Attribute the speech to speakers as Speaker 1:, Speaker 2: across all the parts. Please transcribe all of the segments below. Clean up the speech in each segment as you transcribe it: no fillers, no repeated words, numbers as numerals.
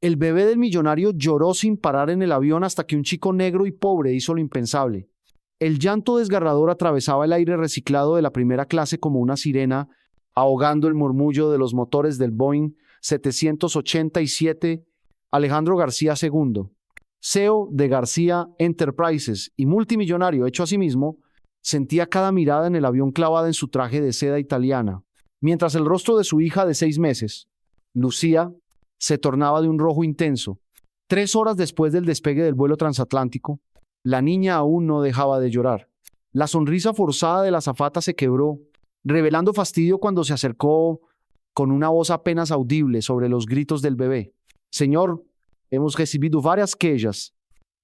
Speaker 1: El bebé del millonario lloró sin parar en el avión hasta que un chico negro y pobre hizo lo impensable. El llanto desgarrador atravesaba el aire reciclado de la primera clase como una sirena, ahogando el murmullo de los motores del Boeing 787 Alejandro García II, CEO de García Enterprises y multimillonario hecho a sí mismo, sentía cada mirada en el avión clavada en su traje de seda italiana, mientras el rostro de su hija de 6 meses, Lucía, se tornaba de un rojo intenso. 3 horas después del despegue del vuelo transatlántico, la niña aún no dejaba de llorar. La sonrisa forzada de la azafata se quebró, revelando fastidio cuando se acercó con una voz apenas audible sobre los gritos del bebé. Señor, hemos recibido varias quejas.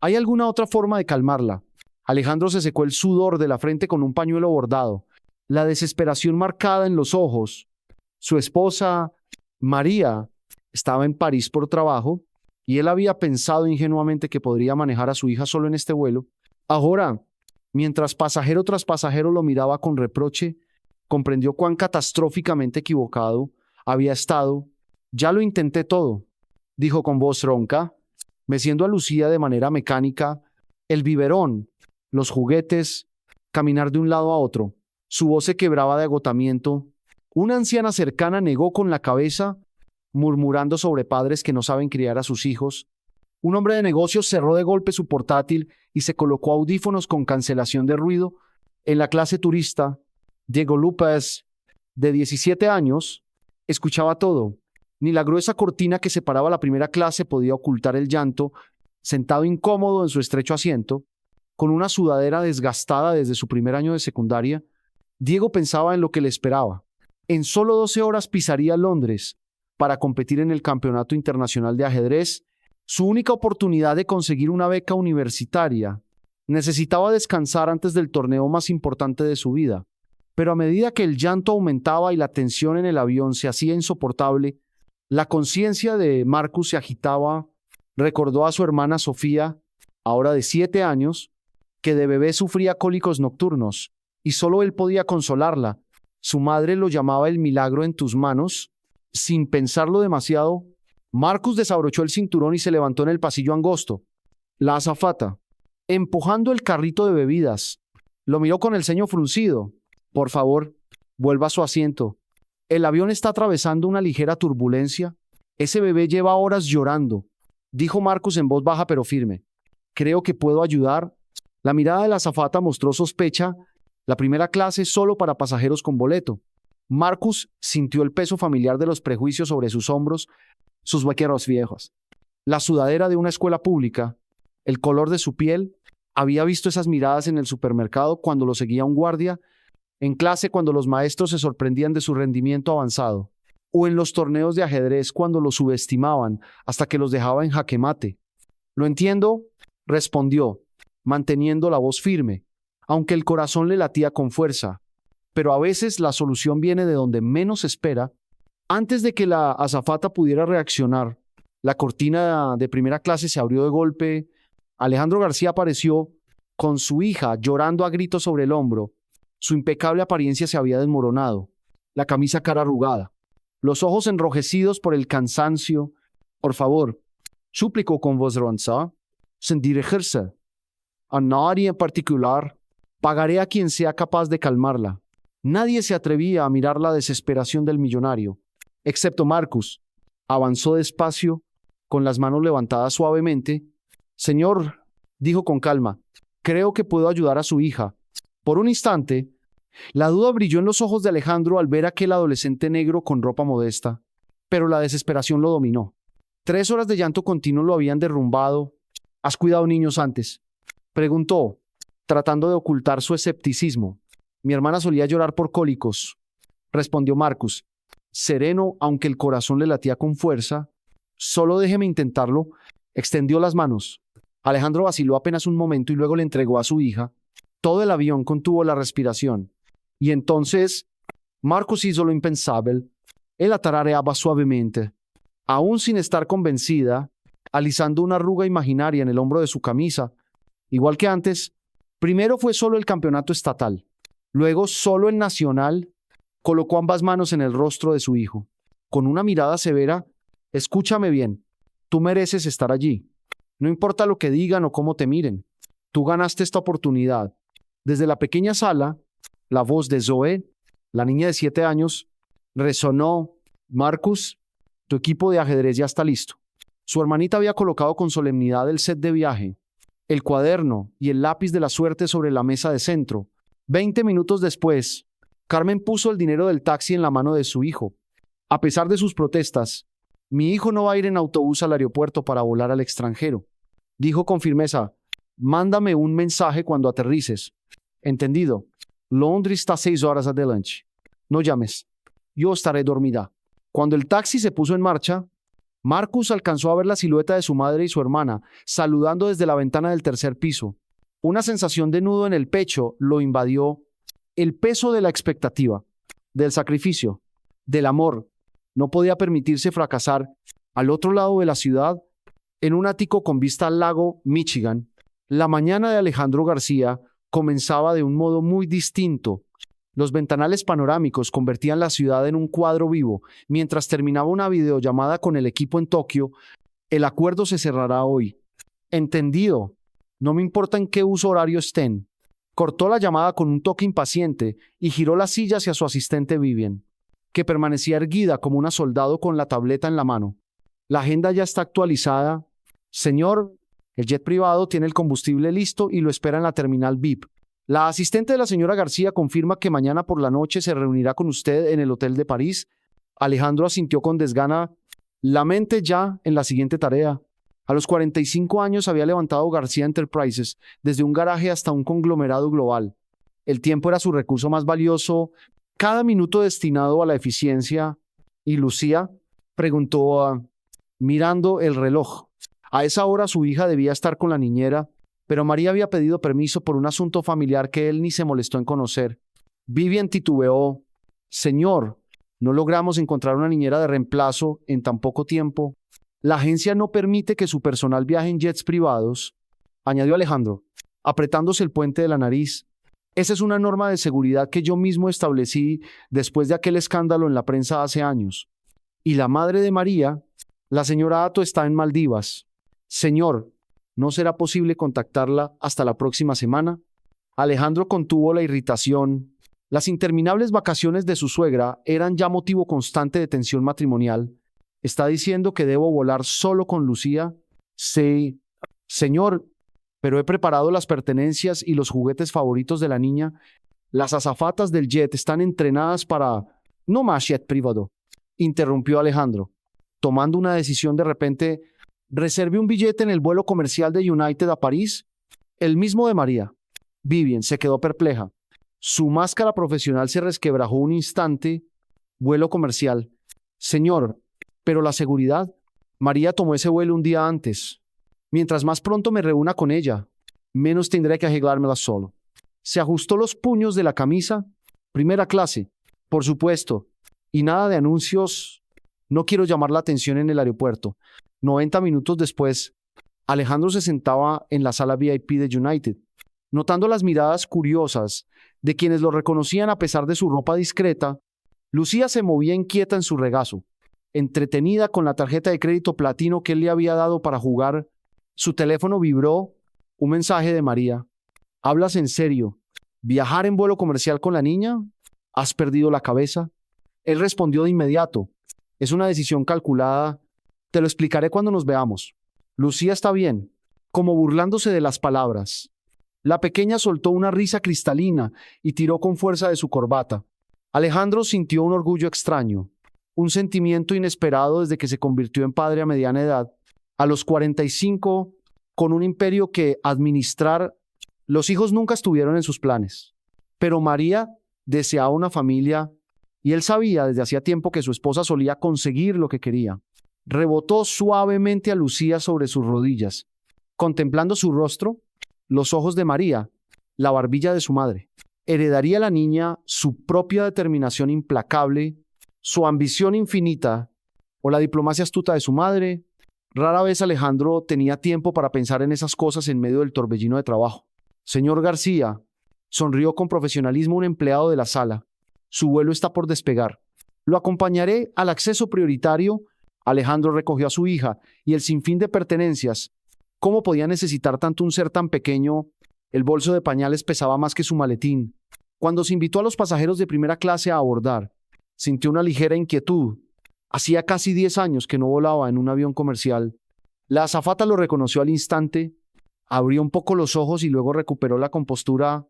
Speaker 1: ¿Hay alguna otra forma de calmarla? Alejandro se secó el sudor de la frente con un pañuelo bordado, la desesperación marcada en los ojos. Su esposa, María, estaba en París por trabajo y él había pensado ingenuamente que podría manejar a su hija solo en este vuelo. Ahora, mientras pasajero tras pasajero lo miraba con reproche, comprendió cuán catastróficamente equivocado había estado. Ya lo intenté todo, dijo con voz ronca, meciendo a Lucía de manera mecánica, el biberón, los juguetes, caminar de un lado a otro. Su voz se quebraba de agotamiento. Una anciana cercana negó con la cabeza, murmurando sobre padres que no saben criar a sus hijos. Un hombre de negocios cerró de golpe su portátil y se colocó audífonos con cancelación de ruido. En la clase turista, Diego López, de 17 años, escuchaba todo. Ni la gruesa cortina que separaba la primera clase podía ocultar el llanto, sentado incómodo en su estrecho asiento, con una sudadera desgastada desde su primer año de secundaria. Diego pensaba en lo que le esperaba. En solo 12 horas pisaría Londres para competir en el Campeonato Internacional de Ajedrez, su única oportunidad de conseguir una beca universitaria. Necesitaba descansar antes del torneo más importante de su vida. Pero a medida que el llanto aumentaba y la tensión en el avión se hacía insoportable, la conciencia de Marcus se agitaba. Recordó a su hermana Sofía, ahora de 7 años, que de bebé sufría cólicos nocturnos, y solo él podía consolarla. Su madre lo llamaba el milagro en tus manos. Sin pensarlo demasiado, Marcus desabrochó el cinturón y se levantó en el pasillo angosto. La azafata, empujando el carrito de bebidas, lo miró con el ceño fruncido. Por favor, vuelva a su asiento. El avión está atravesando una ligera turbulencia. Ese bebé lleva horas llorando, dijo Marcus en voz baja pero firme. Creo que puedo ayudar. La mirada de la azafata mostró sospecha. La primera clase solo para pasajeros con boleto. Marcus sintió el peso familiar de los prejuicios sobre sus hombros, sus vaqueros viejos. La sudadera de una escuela pública, el color de su piel, había visto esas miradas en el supermercado cuando lo seguía un guardia, en clase cuando los maestros se sorprendían de su rendimiento avanzado, o en los torneos de ajedrez cuando lo subestimaban hasta que los dejaba en jaque mate. Lo entiendo, respondió, manteniendo la voz firme, aunque el corazón le latía con fuerza. Pero a veces la solución viene de donde menos espera. Antes de que la azafata pudiera reaccionar, la cortina de primera clase se abrió de golpe. Alejandro García apareció con su hija llorando a gritos sobre el hombro. Su impecable apariencia se había desmoronado, la camisa cara arrugada, los ojos enrojecidos por el cansancio. Por favor, suplicó con voz ronca, sin dirigirse a nadie en particular. Pagaré a quien sea capaz de calmarla. Nadie se atrevía a mirar la desesperación del millonario, excepto Marcus. Avanzó despacio, con las manos levantadas suavemente. Señor, dijo con calma, creo que puedo ayudar a su hija. Por un instante, la duda brilló en los ojos de Alejandro al ver a aquel adolescente negro con ropa modesta, pero la desesperación lo dominó. 3 horas de llanto continuo lo habían derrumbado. ¿Has cuidado niños antes?, preguntó, tratando de ocultar su escepticismo. Mi hermana solía llorar por cólicos, respondió Marcus, sereno aunque el corazón le latía con fuerza. Solo déjeme intentarlo. Extendió las manos. Alejandro vaciló apenas un momento y luego le entregó a su hija. Todo el avión contuvo la respiración. Y entonces Marcus hizo lo impensable. Él la tarareaba suavemente, aún sin estar convencida, alisando una arruga imaginaria en el hombro de su camisa. Igual que antes, primero fue solo el campeonato estatal, luego solo el nacional. Colocó ambas manos en el rostro de su hijo. Con una mirada severa, escúchame bien, Tú mereces estar allí. No importa lo que digan o cómo te miren. Tú ganaste esta oportunidad. Desde la pequeña sala, la voz de Zoe, la niña de 7 años, resonó: Marcus, tu equipo de ajedrez ya está listo. Su hermanita había colocado con solemnidad el set de viaje, el cuaderno y el lápiz de la suerte sobre la mesa de centro. 20 minutos después, Carmen puso el dinero del taxi en la mano de su hijo. A pesar de sus protestas, mi hijo no va a ir en autobús al aeropuerto para volar al extranjero. Dijo con firmeza: mándame un mensaje cuando aterrices. Entendido. Londres está 6 horas adelante. No llames. Yo estaré dormida. Cuando el taxi se puso en marcha, Marcus alcanzó a ver la silueta de su madre y su hermana, saludando desde la ventana del tercer piso. Una sensación de nudo en el pecho lo invadió. El peso de la expectativa, del sacrificio, del amor. No podía permitirse fracasar. Al otro lado de la ciudad, en un ático con vista al lago Michigan, la mañana de Alejandro García comenzaba de un modo muy distinto. Los ventanales panorámicos convertían la ciudad en un cuadro vivo. Mientras terminaba una videollamada con el equipo en Tokio: el acuerdo se cerrará hoy. Entendido. No me importa en qué uso horario estén. Cortó la llamada con un toque impaciente y giró la silla hacia su asistente Vivian, que permanecía erguida como una soldado con la tableta en la mano. La agenda ya está actualizada. Señor, el jet privado tiene el combustible listo y lo espera en la terminal VIP. La asistente de la señora García confirma que mañana por la noche se reunirá con usted en el Hotel de París. Alejandro asintió con desgana, la mente ya en la siguiente tarea. A los 45 años había levantado García Enterprises, desde un garaje hasta un conglomerado global. El tiempo era su recurso más valioso, cada minuto destinado a la eficiencia. ¿Y Lucía?, preguntó mirando el reloj. A esa hora su hija debía estar con la niñera, pero María había pedido permiso por un asunto familiar que él ni se molestó en conocer. Vivian titubeó. Señor, no logramos encontrar una niñera de reemplazo en tan poco tiempo. La agencia no permite que su personal viaje en jets privados, añadió Alejandro, apretándose el puente de la nariz. Esa es una norma de seguridad que yo mismo establecí después de aquel escándalo en la prensa hace años. Y la madre de María, la señora Atto, está en Maldivas. Señor, ¿no será posible contactarla hasta la próxima semana? Alejandro contuvo la irritación. Las interminables vacaciones de su suegra eran ya motivo constante de tensión matrimonial. ¿Está diciendo que debo volar solo con Lucía? Sí. Señor, pero he preparado las pertenencias y los juguetes favoritos de la niña. Las azafatas del jet están entrenadas para... No más jet privado, interrumpió Alejandro. Tomando una decisión de repente, reservé un billete en el vuelo comercial de United a París, el mismo de María. Vivian se quedó perpleja. Su máscara profesional se resquebrajó un instante. Vuelo comercial. Señor, pero la seguridad. María tomó ese vuelo un día antes. Mientras más pronto me reúna con ella, menos tendré que arreglármela solo. Se ajustó los puños de la camisa. Primera clase, por supuesto. Y nada de anuncios. No quiero llamar la atención en el aeropuerto. 90 minutos después, Alejandro se sentaba en la sala VIP de United, notando las miradas curiosas de quienes lo reconocían a pesar de su ropa discreta. Lucía se movía inquieta en su regazo, entretenida con la tarjeta de crédito platino que él le había dado para jugar. Su teléfono vibró. Un mensaje de María. ¿Hablas en serio? ¿Viajar en vuelo comercial con la niña? ¿Has perdido la cabeza? Él respondió de inmediato. Es una decisión calculada. Te lo explicaré cuando nos veamos. Lucía está bien, como burlándose de las palabras. La pequeña soltó una risa cristalina y tiró con fuerza de su corbata. Alejandro sintió un orgullo extraño, un sentimiento inesperado desde que se convirtió en padre a mediana edad. A los 45, con un imperio que administrar, los hijos nunca estuvieron en sus planes. Pero María deseaba una familia y él sabía desde hacía tiempo que su esposa solía conseguir lo que quería. Rebotó suavemente a Lucía sobre sus rodillas, contemplando su rostro, los ojos de María, la barbilla de su madre. ¿Heredaría la niña su propia determinación implacable, su ambición infinita o la diplomacia astuta de su madre? Rara vez Alejandro tenía tiempo para pensar en esas cosas en medio del torbellino de trabajo. Señor García, sonrió con profesionalismo un empleado de la sala. Su vuelo está por despegar. Lo acompañaré al acceso prioritario Alejandro recogió a su hija y el sinfín de pertenencias. ¿Cómo podía necesitar tanto un ser tan pequeño? El bolso de pañales pesaba más que su maletín. Cuando se invitó a los pasajeros de primera clase a abordar, sintió una ligera inquietud. Hacía casi 10 años que no volaba en un avión comercial. La azafata lo reconoció al instante, abrió un poco los ojos y luego recuperó la compostura.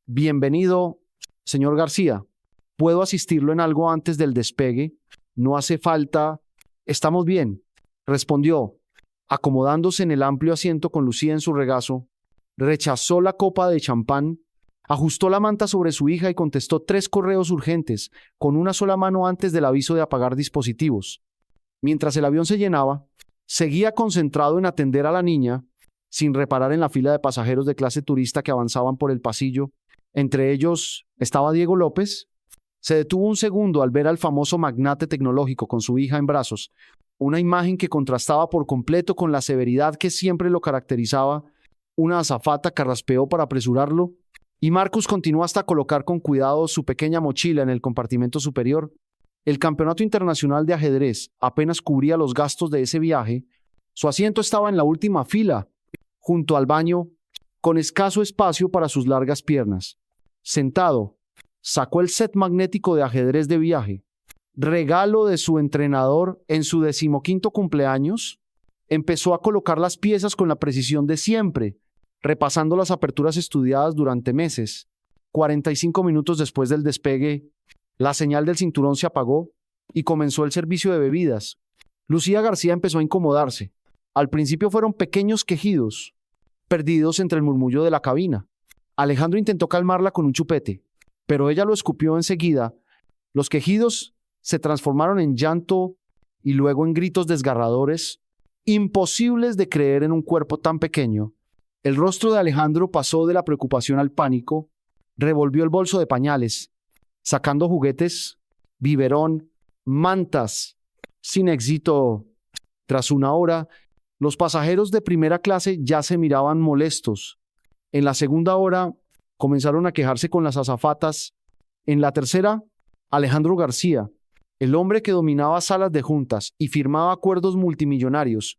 Speaker 1: Bienvenido, señor García. ¿Puedo asistirlo en algo antes del despegue? No hace falta. Estamos bien, respondió, acomodándose en el amplio asiento con Lucía en su regazo. Rechazó la copa de champán, ajustó la manta sobre su hija y contestó 3 correos urgentes con una sola mano antes del aviso de apagar dispositivos. Mientras el avión se llenaba, seguía concentrado en atender a la niña, sin reparar en la fila de pasajeros de clase turista que avanzaban por el pasillo. Entre ellos estaba Diego López. Se detuvo un segundo al ver al famoso magnate tecnológico con su hija en brazos, una imagen que contrastaba por completo con la severidad que siempre lo caracterizaba. Una azafata carraspeó para apresurarlo, y Marcus continuó hasta colocar con cuidado su pequeña mochila en el compartimento superior. El campeonato internacional de ajedrez apenas cubría los gastos de ese viaje. Su asiento estaba en la última fila, junto al baño, con escaso espacio para sus largas piernas. Sentado, sacó el set magnético de ajedrez de viaje, regalo de su entrenador en su 15º cumpleaños. Empezó a colocar las piezas con la precisión de siempre, repasando las aperturas estudiadas durante meses. 45 minutos después del despegue, la señal del cinturón se apagó y comenzó el servicio de bebidas. Lucía García empezó a incomodarse. Al principio fueron pequeños quejidos, perdidos entre el murmullo de la cabina. Alejandro intentó calmarla con un chupete, pero ella lo escupió enseguida. Los quejidos se transformaron en llanto y luego en gritos desgarradores, imposibles de creer en un cuerpo tan pequeño. El rostro de Alejandro pasó de la preocupación al pánico. Revolvió el bolso de pañales, sacando juguetes, biberón, mantas. Sin éxito. Tras una hora, los pasajeros de primera clase ya se miraban molestos. En la segunda hora, comenzaron a quejarse con las azafatas. En la tercera, Alejandro García, el hombre que dominaba salas de juntas y firmaba acuerdos multimillonarios,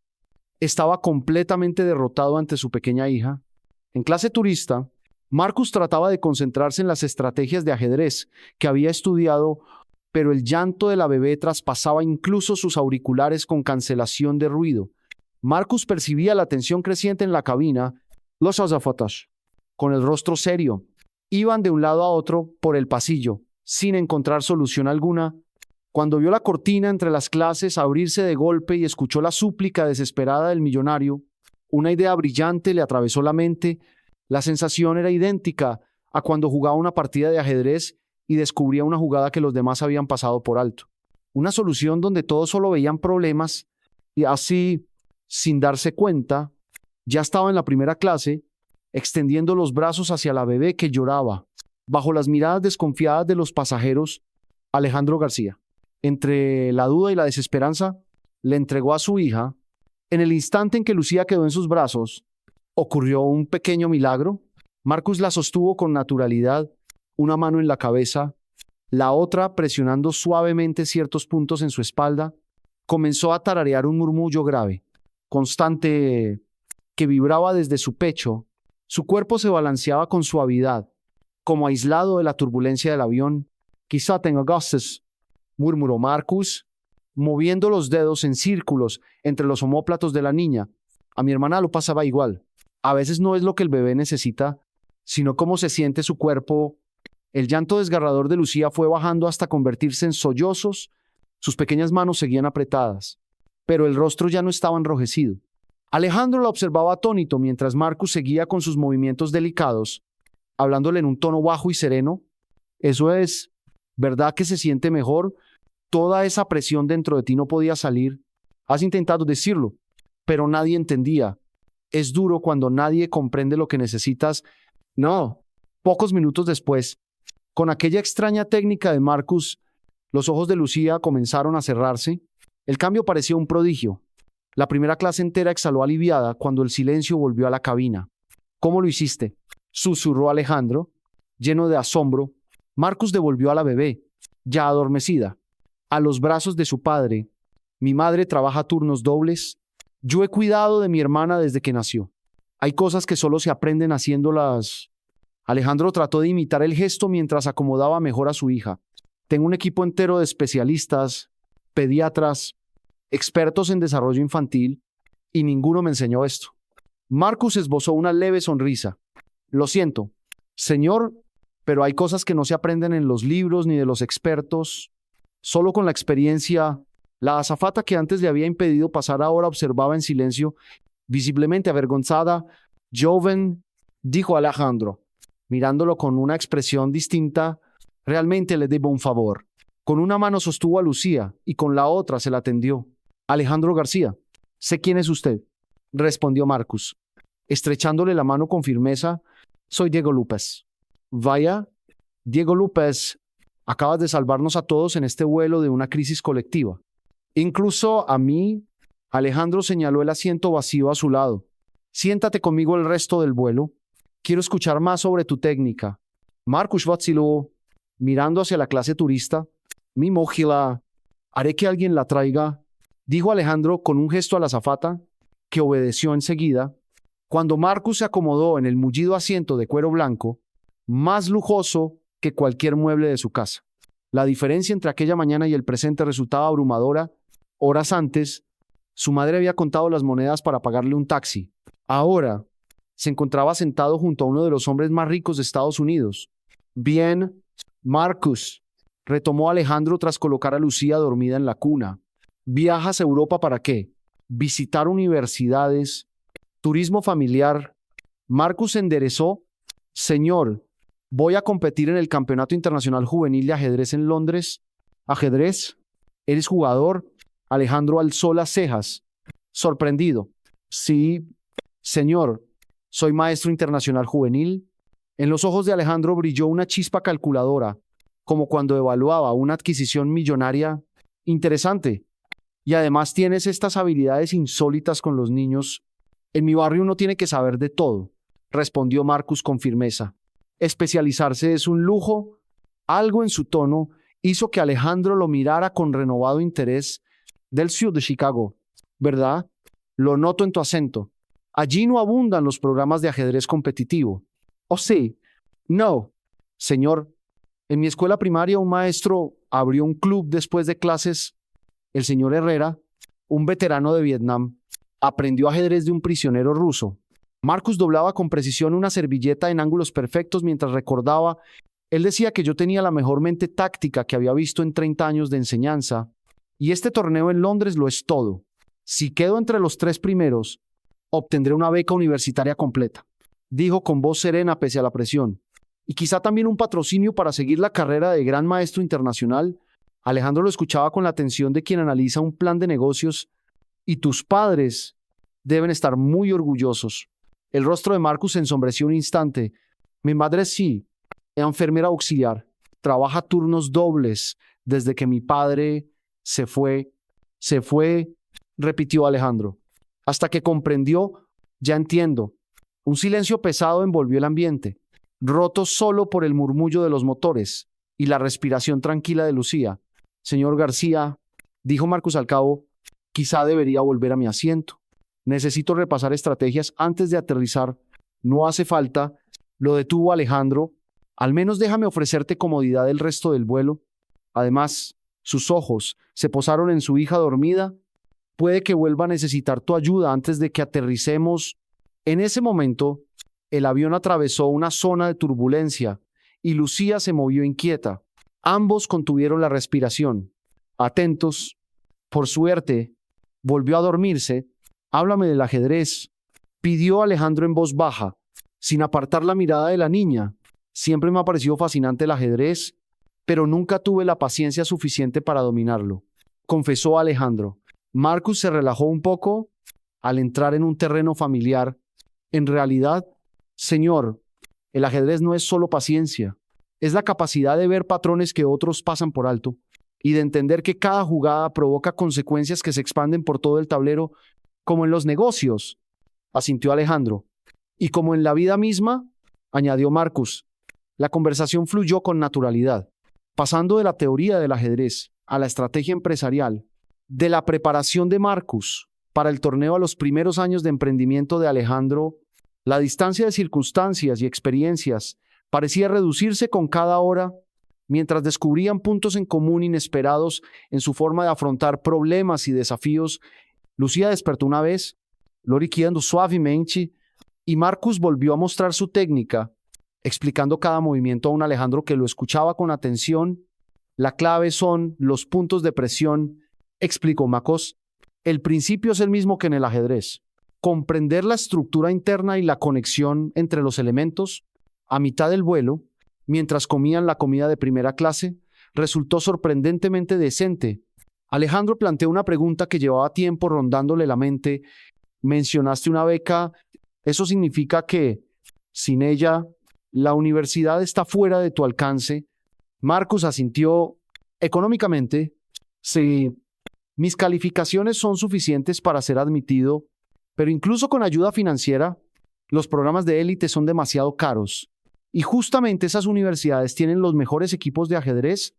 Speaker 1: estaba completamente derrotado ante su pequeña hija. En clase turista, Marcus trataba de concentrarse en las estrategias de ajedrez que había estudiado, pero el llanto de la bebé traspasaba incluso sus auriculares con cancelación de ruido. Marcus percibía la tensión creciente en la cabina. Los azafatas, con el rostro serio, iban de un lado a otro por el pasillo, sin encontrar solución alguna. Cuando vio la cortina entre las clases abrirse de golpe y escuchó la súplica desesperada del millonario, una idea brillante le atravesó la mente. La sensación era idéntica a cuando jugaba una partida de ajedrez y descubría una jugada que los demás habían pasado por alto. Una solución donde todos solo veían problemas y así, sin darse cuenta, ya estaba en la primera clase, extendiendo los brazos hacia la bebé que lloraba. Bajo las miradas desconfiadas de los pasajeros, Alejandro García, entre la duda y la desesperanza, le entregó a su hija. En el instante en que Lucía quedó en sus brazos, ocurrió un pequeño milagro. Marcus la sostuvo con naturalidad, una mano en la cabeza, la otra presionando suavemente ciertos puntos en su espalda. Comenzó a tararear un murmullo grave, constante, que vibraba desde su pecho. Su cuerpo se balanceaba con suavidad, como aislado de la turbulencia del avión. Quizá tenga gases, murmuró Marcus, moviendo los dedos en círculos entre los omóplatos de la niña. A mi hermana lo pasaba igual. A veces no es lo que el bebé necesita, sino cómo se siente su cuerpo. El llanto desgarrador de Lucía fue bajando hasta convertirse en sollozos. Sus pequeñas manos seguían apretadas, pero el rostro ya no estaba enrojecido. Alejandro la observaba atónito mientras Marcus seguía con sus movimientos delicados, hablándole en un tono bajo y sereno. Eso es, ¿verdad que se siente mejor? Toda esa presión dentro de ti no podía salir. Has intentado decirlo, pero nadie entendía. Es duro cuando nadie comprende lo que necesitas. No. Pocos minutos después, con aquella extraña técnica de Marcus, los ojos de Lucía comenzaron a cerrarse. El cambio parecía un prodigio. La primera clase entera exhaló aliviada cuando el silencio volvió a la cabina. ¿Cómo lo hiciste?, susurró Alejandro, lleno de asombro. Marcus devolvió a la bebé, ya adormecida, a los brazos de su padre. Mi madre trabaja turnos dobles. Yo he cuidado de mi hermana desde que nació. Hay cosas que solo se aprenden haciéndolas. Alejandro trató de imitar el gesto mientras acomodaba mejor a su hija. Tengo un equipo entero de especialistas, pediatras, expertos en desarrollo infantil, y ninguno me enseñó esto. Marcus esbozó una leve sonrisa. Lo siento, señor, pero hay cosas que no se aprenden en los libros ni de los expertos. Solo con la experiencia. La azafata que antes le había impedido pasar ahora observaba en silencio, visiblemente avergonzada. Joven, dijo Alejandro, mirándolo con una expresión distinta. Realmente le debo un favor. Con una mano sostuvo a Lucía y con la otra se la tendió. Alejandro García, sé quién es usted, respondió Marcus, estrechándole la mano con firmeza. Soy Diego López. Vaya, Diego López, acabas de salvarnos a todos en este vuelo de una crisis colectiva. Incluso a mí. Alejandro señaló el asiento vacío a su lado. Siéntate conmigo el resto del vuelo. Quiero escuchar más sobre tu técnica. Marcus vaciló, mirando hacia la clase turista. Mi mochila. Haré que alguien la traiga, dijo Alejandro con un gesto a la azafata, que obedeció enseguida. Cuando Marcus se acomodó en el mullido asiento de cuero blanco, más lujoso que cualquier mueble de su casa. La diferencia entre aquella mañana y el presente resultaba abrumadora. Horas antes, su madre había contado las monedas para pagarle un taxi. Ahora, se encontraba sentado junto a uno de los hombres más ricos de Estados Unidos. Bien, Marcus, retomó Alejandro tras colocar a Lucía dormida en la cuna. ¿Viajas a Europa para qué? Visitar universidades, turismo familiar. Marcus se enderezó. Señor, voy a competir en el Campeonato Internacional Juvenil de Ajedrez en Londres. ¿Ajedrez? ¿Eres jugador? Alejandro alzó las cejas, sorprendido. Sí, señor, soy maestro internacional juvenil. En los ojos de Alejandro brilló una chispa calculadora, como cuando evaluaba una adquisición millonaria. Interesante. Y además tienes estas habilidades insólitas con los niños. En mi barrio uno tiene que saber de todo, respondió Marcus con firmeza. Especializarse es un lujo. Algo en su tono hizo que Alejandro lo mirara con renovado interés. Del sur de Chicago, ¿verdad? Lo noto en tu acento. Allí no abundan los programas de ajedrez competitivo. ¿Oh, sí? No. Señor, en mi escuela primaria un maestro abrió un club después de clases. El señor Herrera, un veterano de Vietnam, aprendió ajedrez de un prisionero ruso. Marcus doblaba con precisión una servilleta en ángulos perfectos mientras recordaba. Él decía que yo tenía la mejor mente táctica que había visto en 30 años de enseñanza. Y este torneo en Londres lo es todo. Si quedo entre los 3 primeros, obtendré una beca universitaria completa, dijo con voz serena pese a la presión. Y quizá también un patrocinio para seguir la carrera de gran maestro internacional. Alejandro lo escuchaba con la atención de quien analiza un plan de negocios. Y tus padres deben estar muy orgullosos. El rostro de Marcus se ensombreció un instante. Mi madre sí, es enfermera auxiliar. Trabaja turnos dobles desde que mi padre se fue, repitió Alejandro, hasta que comprendió. Ya entiendo. Un silencio pesado envolvió el ambiente, roto solo por el murmullo de los motores y la respiración tranquila de Lucía. Señor García, dijo Marcus al cabo, quizá debería volver a mi asiento. Necesito repasar estrategias antes de aterrizar. No hace falta, lo detuvo Alejandro. Al menos déjame ofrecerte comodidad el resto del vuelo. Además, sus ojos se posaron en su hija dormida. Puede que vuelva a necesitar tu ayuda antes de que aterricemos. En ese momento, el avión atravesó una zona de turbulencia y Lucía se movió inquieta. Ambos contuvieron la respiración. Atentos. Por suerte, volvió a dormirse. Háblame del ajedrez, pidió Alejandro en voz baja, sin apartar la mirada de la niña. Siempre me ha parecido fascinante el ajedrez, pero nunca tuve la paciencia suficiente para dominarlo, confesó Alejandro. Marcus se relajó un poco al entrar en un terreno familiar. En realidad, señor, el ajedrez no es solo paciencia, es la capacidad de ver patrones que otros pasan por alto y de entender que cada jugada provoca consecuencias que se expanden por todo el tablero, como en los negocios, asintió Alejandro. Y como en la vida misma, añadió Marcus. La conversación fluyó con naturalidad. Pasando de la teoría del ajedrez a la estrategia empresarial, De la preparación de Marcus para el torneo a los primeros años de emprendimiento de Alejandro, la distancia de circunstancias y experiencias parecía reducirse con cada hora, mientras descubrían puntos en común inesperados en su forma de afrontar problemas y desafíos. Lucía despertó una vez, loriqueando suavemente, y Marcus volvió a mostrar su técnica, explicando cada movimiento a un Alejandro que lo escuchaba con atención. La clave son los puntos de presión, explicó Marcus. El principio es el mismo que en el ajedrez. Comprender la estructura interna y la conexión entre los elementos. A mitad del vuelo, mientras comían la comida de primera clase, resultó sorprendentemente decente. Alejandro planteó una pregunta que llevaba tiempo rondándole la mente. Mencionaste una beca. ¿Eso significa que, sin ella, la universidad está fuera de tu alcance? Marcus asintió. Económicamente, sí. Mis calificaciones son suficientes para ser admitido, pero incluso con ayuda financiera, los programas de élite son demasiado caros. Y justamente esas universidades tienen los mejores equipos de ajedrez.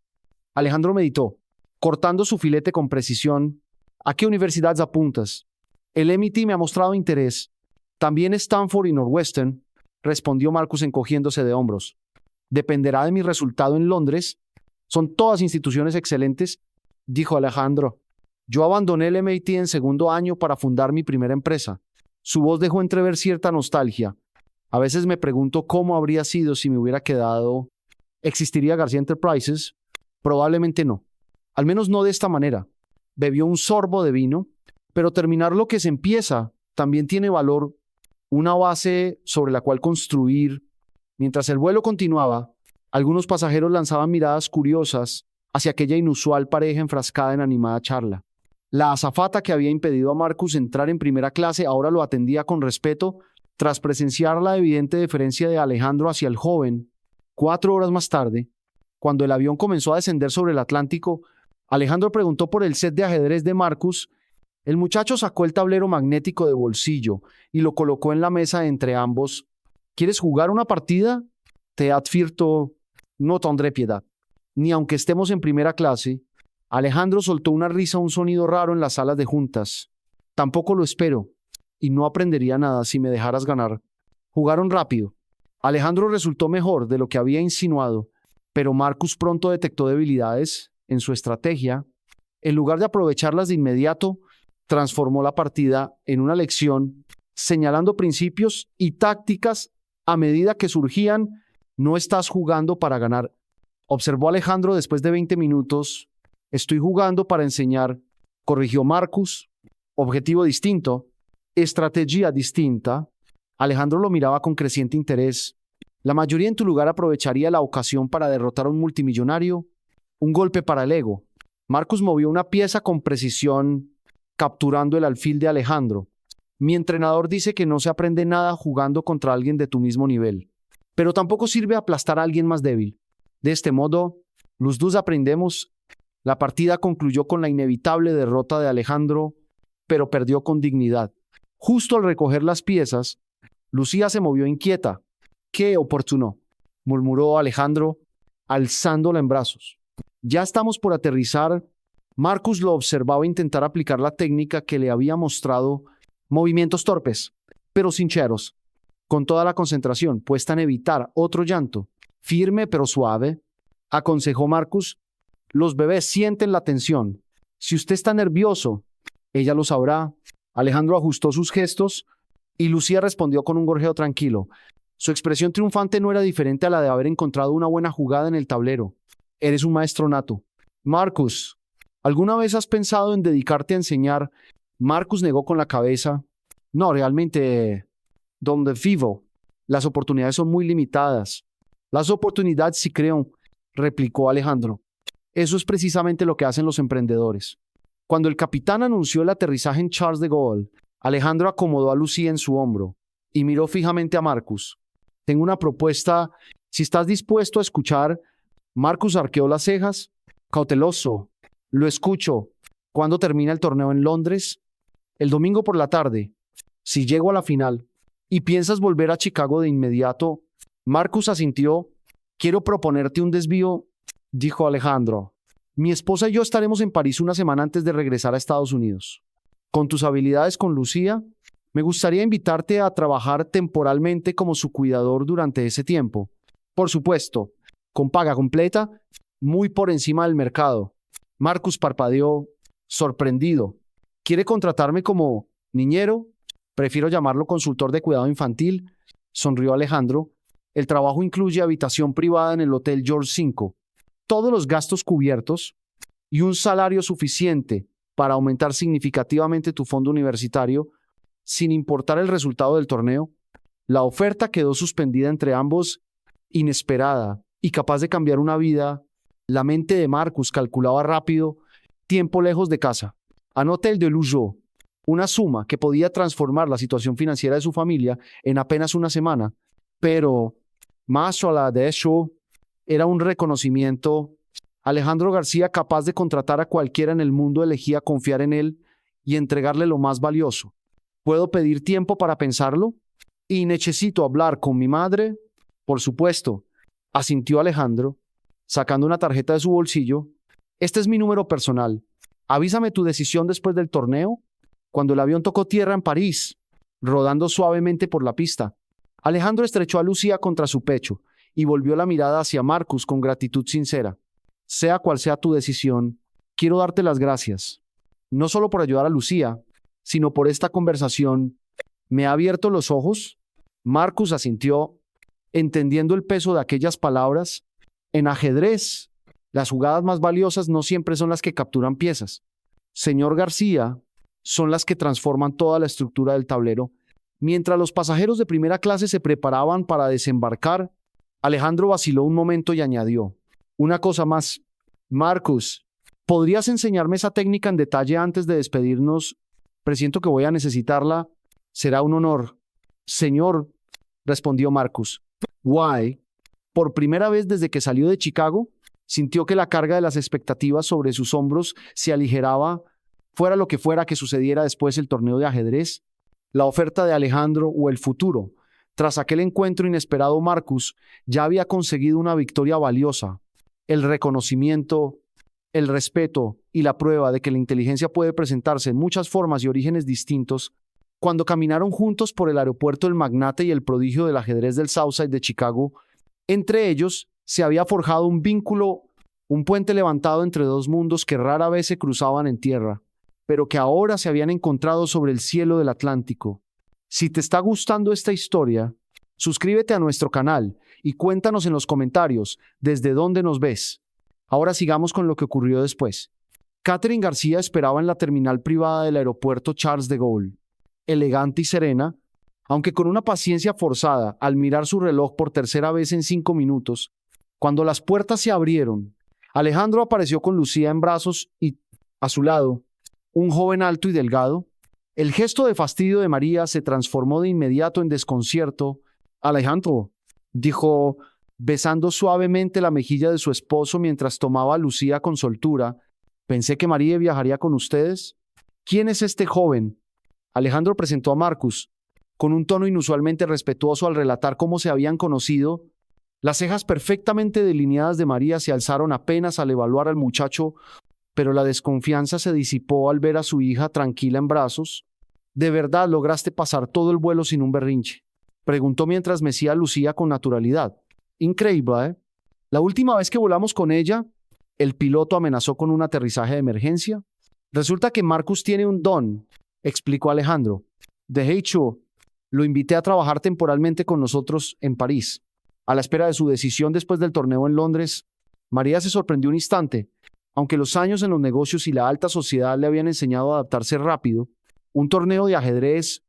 Speaker 1: Alejandro meditó, cortando su filete con precisión. ¿A qué universidades apuntas? El MIT me ha mostrado interés. También Stanford y Northwestern, respondió Marcus encogiéndose de hombros. Dependerá de mi resultado en Londres. Son todas instituciones excelentes, dijo Alejandro. Yo abandoné el MIT en segundo año para fundar mi primera empresa. Su voz dejó entrever cierta nostalgia. A veces me pregunto cómo habría sido si me hubiera quedado. ¿Existiría García Enterprises? Probablemente no. Al menos no de esta manera. Bebió un sorbo de vino, pero terminar lo que se empieza también tiene valor, una base sobre la cual construir. Mientras el vuelo continuaba, algunos pasajeros lanzaban miradas curiosas hacia aquella inusual pareja enfrascada en animada charla. La azafata que había impedido a Marcus entrar en primera clase ahora lo atendía con respeto tras presenciar la evidente deferencia de Alejandro hacia el joven. 4 horas más tarde, cuando el avión comenzó a descender sobre el Atlántico, Alejandro preguntó por el set de ajedrez de Marcus. El muchacho sacó el tablero magnético de bolsillo y lo colocó en la mesa entre ambos. ¿Quieres jugar una partida? Te advierto, no tendré piedad. Ni aunque estemos en primera clase. Alejandro soltó una risa, un sonido raro en las salas de juntas. Tampoco lo espero, y no aprendería nada si me dejaras ganar. Jugaron rápido. Alejandro resultó mejor de lo que había insinuado, pero Marcus pronto detectó debilidades en su estrategia. En lugar de aprovecharlas de inmediato, transformó la partida en una lección, señalando principios y tácticas a medida que surgían. No estás jugando para ganar, observó Alejandro después de 20 minutos. Estoy jugando para enseñar, corrigió Marcus. Objetivo distinto, estrategia distinta. Alejandro lo miraba con creciente interés. La mayoría en tu lugar aprovecharía la ocasión para derrotar a un multimillonario. Un golpe para el ego. Marcus movió una pieza con precisión, capturando el alfil de Alejandro. Mi entrenador dice que no se aprende nada jugando contra alguien de tu mismo nivel, pero tampoco sirve aplastar a alguien más débil. De este modo, los dos aprendemos. La partida concluyó con la inevitable derrota de Alejandro, pero perdió con dignidad. Justo al recoger las piezas, Lucía se movió inquieta. ¡Qué oportuno!, murmuró Alejandro, alzándola en brazos. Ya estamos por aterrizar. Marcus lo observaba intentar aplicar la técnica que le había mostrado. Movimientos torpes, pero sinceros, con toda la concentración puesta en evitar otro llanto. Firme pero suave, aconsejó Marcus. Los bebés sienten la tensión. Si usted está nervioso, ella lo sabrá. Alejandro ajustó sus gestos y Lucía respondió con un gorjeo tranquilo. Su expresión triunfante no era diferente a la de haber encontrado una buena jugada en el tablero. Eres un maestro nato. Marcus, ¿alguna vez has pensado en dedicarte a enseñar? Marcus negó con la cabeza. No, realmente, donde vivo, las oportunidades son muy limitadas. Las oportunidades sí creo, replicó Alejandro. Eso es precisamente lo que hacen los emprendedores. Cuando el capitán anunció el aterrizaje en Charles de Gaulle, Alejandro acomodó a Lucía en su hombro y miró fijamente a Marcus. Tengo una propuesta. Si estás dispuesto a escuchar. Marcus arqueó las cejas. Cauteloso. Lo escucho. ¿Cuándo termina el torneo en Londres? El domingo por la tarde. Si llego a la final. ¿Y piensas volver a Chicago de inmediato? Marcus asintió. Quiero proponerte un desvío, dijo Alejandro. Mi esposa y yo estaremos en París una semana antes de regresar a Estados Unidos. Con tus habilidades con Lucía, me gustaría invitarte a trabajar temporalmente como su cuidador durante ese tiempo. Por supuesto, con paga completa, muy por encima del mercado. Marcus parpadeó, sorprendido. ¿Quiere contratarme como niñero? Prefiero llamarlo consultor de cuidado infantil, sonrió Alejandro. El trabajo incluye habitación privada en el Hotel George V, todos los gastos cubiertos y un salario suficiente para aumentar significativamente tu fondo universitario, sin importar el resultado del torneo. La oferta quedó suspendida entre ambos, inesperada y capaz de cambiar una vida. La mente de Marcus calculaba rápido, tiempo lejos de casa. Anote el de Lujo, una suma que podía transformar la situación financiera de su familia en apenas una semana, pero más allá de eso, era un reconocimiento. Alejandro García, capaz de contratar a cualquiera en el mundo, elegía confiar en él y entregarle lo más valioso. ¿Puedo pedir tiempo para pensarlo? ¿Y necesito hablar con mi madre? Por supuesto, asintió Alejandro, sacando una tarjeta de su bolsillo. Este es mi número personal. Avísame tu decisión después del torneo. Cuando el avión tocó tierra en París, rodando suavemente por la pista, Alejandro estrechó a Lucía contra su pecho y volvió la mirada hacia Marcus con gratitud sincera. Sea cual sea tu decisión, quiero darte las gracias, no solo por ayudar a Lucía, sino por esta conversación. ¿Me ha abierto los ojos? Marcus asintió, entendiendo el peso de aquellas palabras. En ajedrez, las jugadas más valiosas no siempre son las que capturan piezas. Señor García, son las que transforman toda la estructura del tablero. Mientras los pasajeros de primera clase se preparaban para desembarcar, Alejandro vaciló un momento y añadió: una cosa más. Marcus, ¿podrías enseñarme esa técnica en detalle antes de despedirnos? Presiento que voy a necesitarla. Será un honor. Señor, respondió Marcus. Guay. Por primera vez desde que salió de Chicago, sintió que la carga de las expectativas sobre sus hombros se aligeraba, fuera lo que fuera que sucediera después del torneo de ajedrez, la oferta de Alejandro o el futuro. Tras aquel encuentro inesperado, Marcus ya había conseguido una victoria valiosa: el reconocimiento, el respeto y la prueba de que la inteligencia puede presentarse en muchas formas y orígenes distintos. Cuando caminaron juntos por el aeropuerto, el magnate y el prodigio del ajedrez del Southside de Chicago, entre ellos se había forjado un vínculo, un puente levantado entre dos mundos que rara vez se cruzaban en tierra, pero que ahora se habían encontrado sobre el cielo del Atlántico. Si te está gustando esta historia, suscríbete a nuestro canal y cuéntanos en los comentarios desde dónde nos ves. Ahora sigamos con lo que ocurrió después. Catherine García esperaba en la terminal privada del aeropuerto Charles de Gaulle, elegante y serena, aunque con una paciencia forzada al mirar su reloj por tercera vez en 5 minutos. Cuando las puertas se abrieron, Alejandro apareció con Lucía en brazos y, a su lado, un joven alto y delgado. El gesto de fastidio de María se transformó de inmediato en desconcierto. Alejandro, dijo, besando suavemente la mejilla de su esposo mientras tomaba a Lucía con soltura. Pensé que María viajaría con ustedes. ¿Quién es este joven? Alejandro presentó a Marcus, con un tono inusualmente respetuoso al relatar cómo se habían conocido. Las cejas perfectamente delineadas de María se alzaron apenas al evaluar al muchacho, pero la desconfianza se disipó al ver a su hija tranquila en brazos. ¿De verdad lograste pasar todo el vuelo sin un berrinche?, preguntó mientras mecía a Lucía con naturalidad. Increíble, ¿eh? La última vez que volamos con ella, el piloto amenazó con un aterrizaje de emergencia. Resulta que Marcus tiene un don, explicó Alejandro. De hecho, lo invité a trabajar temporalmente con nosotros en París. A la espera de su decisión después del torneo en Londres, María se sorprendió un instante. Aunque los años en los negocios y la alta sociedad le habían enseñado a adaptarse rápido, un torneo de ajedrez.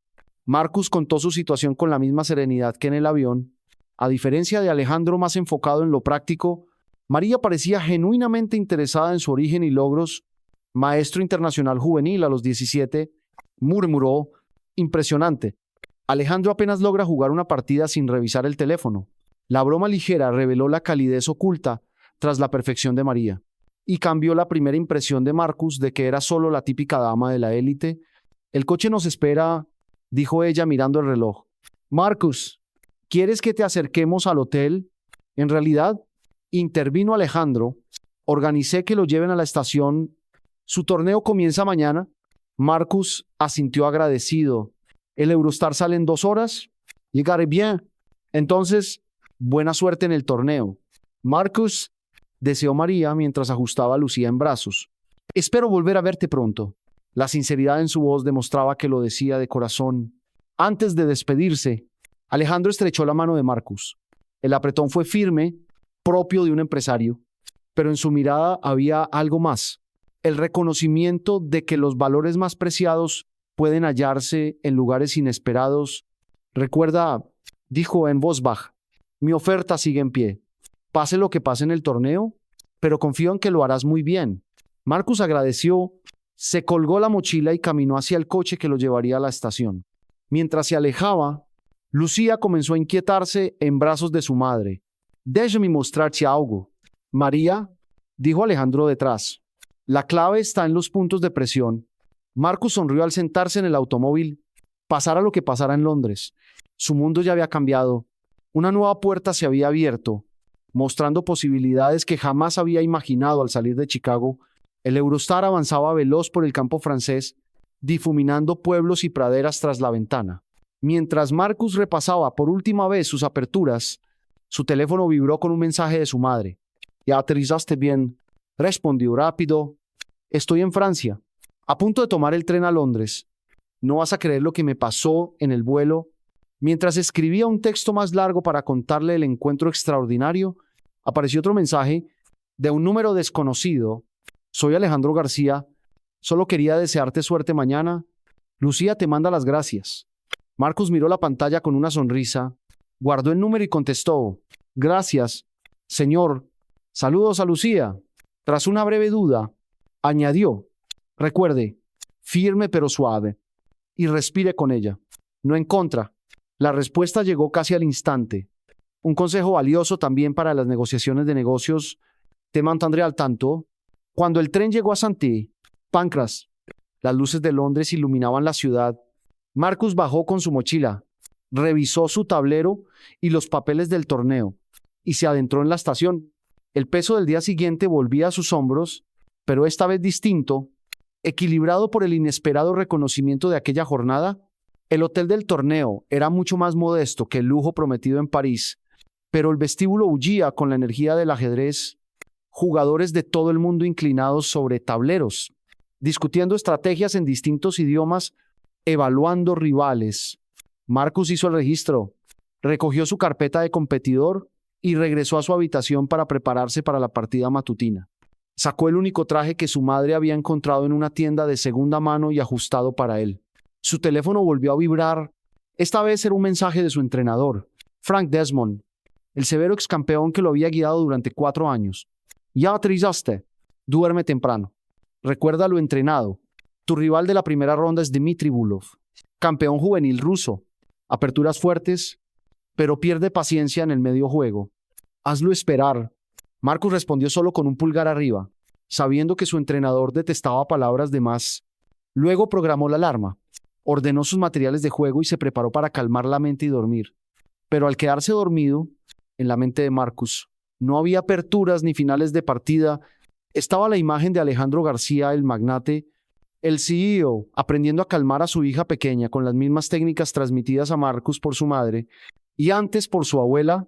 Speaker 1: Marcus contó su situación con la misma serenidad que en el avión. A diferencia de Alejandro, más enfocado en lo práctico, María parecía genuinamente interesada en su origen y logros. Maestro internacional juvenil a los 17, murmuró, impresionante. Alejandro apenas logra jugar una partida sin revisar el teléfono. La broma ligera reveló la calidez oculta tras la perfección de María y cambió la primera impresión de Marcus de que era solo la típica dama de la élite. El coche nos espera, dijo ella mirando el reloj. Marcus, ¿quieres que te acerquemos al hotel? En realidad, intervino Alejandro, Organicé que lo lleven a la estación. Su torneo comienza mañana. Marcus asintió agradecido. El Eurostar sale en 2 horas. Llegaré bien. Entonces, buena suerte en el torneo. Marcus, deseó María mientras ajustaba a Lucía en brazos. Espero volver a verte pronto. La sinceridad en su voz demostraba que lo decía de corazón. Antes de despedirse, Alejandro estrechó la mano de Marcus. El apretón fue firme, propio de un empresario, pero en su mirada había algo más. El reconocimiento de que los valores más preciados pueden hallarse en lugares inesperados. Recuerda, dijo en voz baja, mi oferta sigue en pie. Pase lo que pase en el torneo, pero confío en que lo harás muy bien. Marcus agradeció, se colgó la mochila y caminó hacia el coche que lo llevaría a la estación. Mientras se alejaba, Lucía comenzó a inquietarse en brazos de su madre. Déjame mostrarte algo. María, dijo Alejandro detrás. La clave está en los puntos de presión. Marcus sonrió al sentarse en el automóvil. Pasara lo que pasara en Londres, su mundo ya había cambiado. Una nueva puerta se había abierto, mostrando posibilidades que jamás había imaginado al salir de Chicago. El Eurostar avanzaba veloz por el campo francés, difuminando pueblos y praderas tras la ventana. Mientras Marcus repasaba por última vez sus aperturas, su teléfono vibró con un mensaje de su madre. «¿Ya aterrizaste bien?» Respondió rápido. «Estoy en Francia, a punto de tomar el tren a Londres. No vas a creer lo que me pasó en el vuelo». Mientras escribía un texto más largo para contarle el encuentro extraordinario, apareció otro mensaje de un número desconocido. «Soy Alejandro García. Solo quería desearte suerte mañana. Lucía te manda las gracias». Marcus miró la pantalla con una sonrisa, guardó el número y contestó: «Gracias, señor. Saludos a Lucía». Tras una breve duda, añadió: «Recuerde, firme pero suave, y respire con ella. No en contra». La respuesta llegó casi al instante. Un consejo valioso también para las negociaciones de negocios. «Te mantendré al tanto». Cuando el tren llegó a Saint Pancras, las luces de Londres iluminaban la ciudad. Marcus bajó con su mochila, revisó su tablero y los papeles del torneo, y se adentró en la estación. El peso del día siguiente volvía a sus hombros, pero esta vez distinto, equilibrado por el inesperado reconocimiento de aquella jornada. El hotel del torneo era mucho más modesto que el lujo prometido en París, pero el vestíbulo bullía con la energía del ajedrez. Jugadores de todo el mundo inclinados sobre tableros, discutiendo estrategias en distintos idiomas, evaluando rivales. Marcus hizo el registro, recogió su carpeta de competidor y regresó a su habitación para prepararse para la partida matutina. Sacó el único traje que su madre había encontrado en una tienda de segunda mano y ajustado para él. Su teléfono volvió a vibrar. Esta vez era un mensaje de su entrenador, Frank Desmond, el severo excampeón que lo había guiado durante 4 años. «Ya aterrizaste. Duerme temprano. Recuerda lo entrenado. Tu rival de la primera ronda es Dmitry Bulov, campeón juvenil ruso. Aperturas fuertes, pero pierde paciencia en el medio juego. Hazlo esperar». Marcus respondió solo con un pulgar arriba, sabiendo que su entrenador detestaba palabras de más. Luego programó la alarma, ordenó sus materiales de juego y se preparó para calmar la mente y dormir. Pero al quedarse dormido, en la mente de Marcus, no había aperturas ni finales de partida. Estaba la imagen de Alejandro García, el magnate, el CEO, aprendiendo a calmar a su hija pequeña con las mismas técnicas transmitidas a Marcus por su madre y antes por su abuela,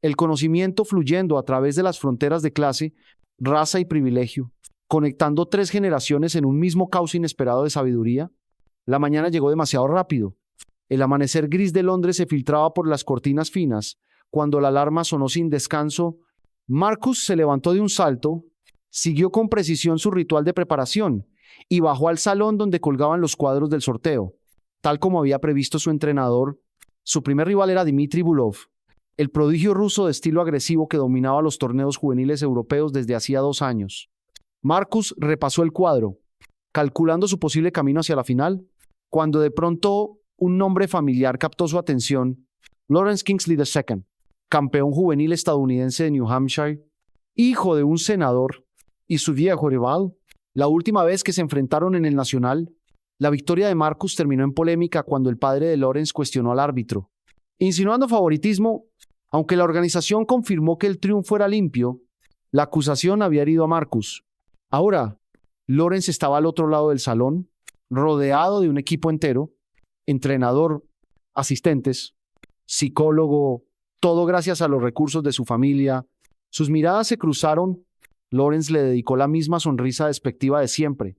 Speaker 1: el conocimiento fluyendo a través de las fronteras de clase, raza y privilegio, conectando 3 generaciones en un mismo cauce inesperado de sabiduría. La mañana llegó demasiado rápido. El amanecer gris de Londres se filtraba por las cortinas finas. Cuando la alarma sonó sin descanso, Marcus se levantó de un salto, siguió con precisión su ritual de preparación y bajó al salón donde colgaban los cuadros del sorteo. Tal como había previsto su entrenador, su primer rival era Dmitry Bulov, el prodigio ruso de estilo agresivo que dominaba los torneos juveniles europeos desde hacía 2 años. Marcus repasó el cuadro, calculando su posible camino hacia la final, cuando de pronto un nombre familiar captó su atención: Lawrence Kingsley II, campeón juvenil estadounidense de New Hampshire, hijo de un senador, y su viejo rival. La última vez que se enfrentaron en el Nacional, la victoria de Marcus terminó en polémica cuando el padre de Lawrence cuestionó al árbitro, insinuando favoritismo. Aunque la organización confirmó que el triunfo era limpio, La acusación había herido a Marcus. Ahora, Lawrence estaba al otro lado del salón, rodeado de un equipo entero, entrenador, asistentes, psicólogo, todo gracias a los recursos de su familia. Sus miradas se cruzaron. Lawrence le dedicó la misma sonrisa despectiva de siempre.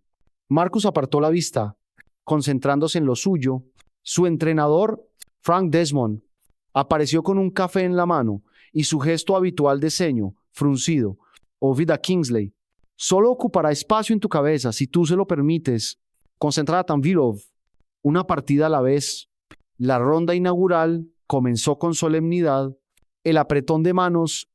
Speaker 1: Marcus apartó la vista, concentrándose en lo suyo. Su entrenador, Frank Desmond, apareció con un café en la mano y su gesto habitual de ceño, fruncido. Ovida Kingsley, solo ocupará espacio en tu cabeza si tú se lo permites. Concentrada Tanvilov. Una partida a la vez. La ronda inaugural comenzó con solemnidad. El apretón de manos,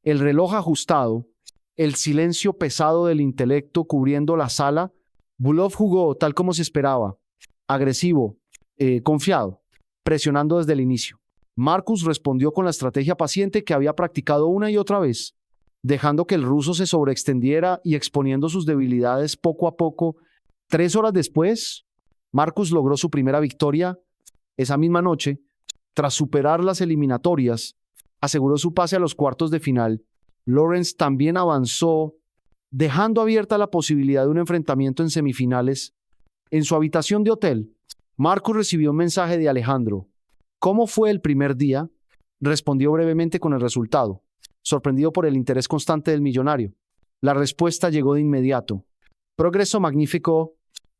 Speaker 1: el reloj ajustado, el silencio pesado del intelecto cubriendo la sala. Bulov jugó tal como se esperaba. Agresivo, confiado, presionando desde el inicio. Marcus respondió con la estrategia paciente que había practicado una y otra vez, dejando que el ruso se sobreextendiera y exponiendo sus debilidades poco a poco. 3 horas después, Marcus logró su primera victoria. Esa misma noche, tras superar las eliminatorias, aseguró su pase a los cuartos de final. Lawrence también avanzó, dejando abierta la posibilidad de un enfrentamiento en semifinales. En su habitación de hotel, Marcus recibió un mensaje de Alejandro. ¿Cómo fue el primer día? Respondió brevemente con el resultado, sorprendido por el interés constante del millonario. La respuesta llegó de inmediato. Progreso magnífico.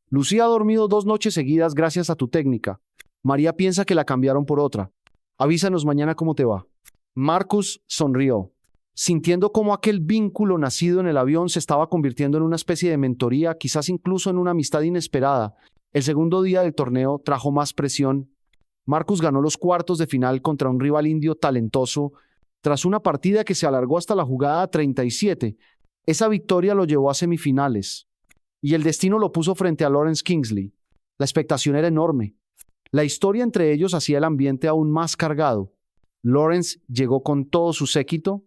Speaker 1: Lucía ha dormido 2 noches seguidas gracias a tu técnica. María piensa que la cambiaron por otra. Avísanos mañana cómo te va. Marcus sonrió, sintiendo cómo aquel vínculo nacido en el avión se estaba convirtiendo en una especie de mentoría, quizás incluso en una amistad inesperada. El segundo día del torneo trajo más presión. Marcus ganó los cuartos de final contra un rival indio talentoso, tras una partida que se alargó hasta la jugada 37. Esa victoria lo llevó a semifinales, y el destino lo puso frente a Lawrence Kingsley. La expectación era enorme. La historia entre ellos hacía el ambiente aún más cargado. Lawrence llegó con todo su séquito.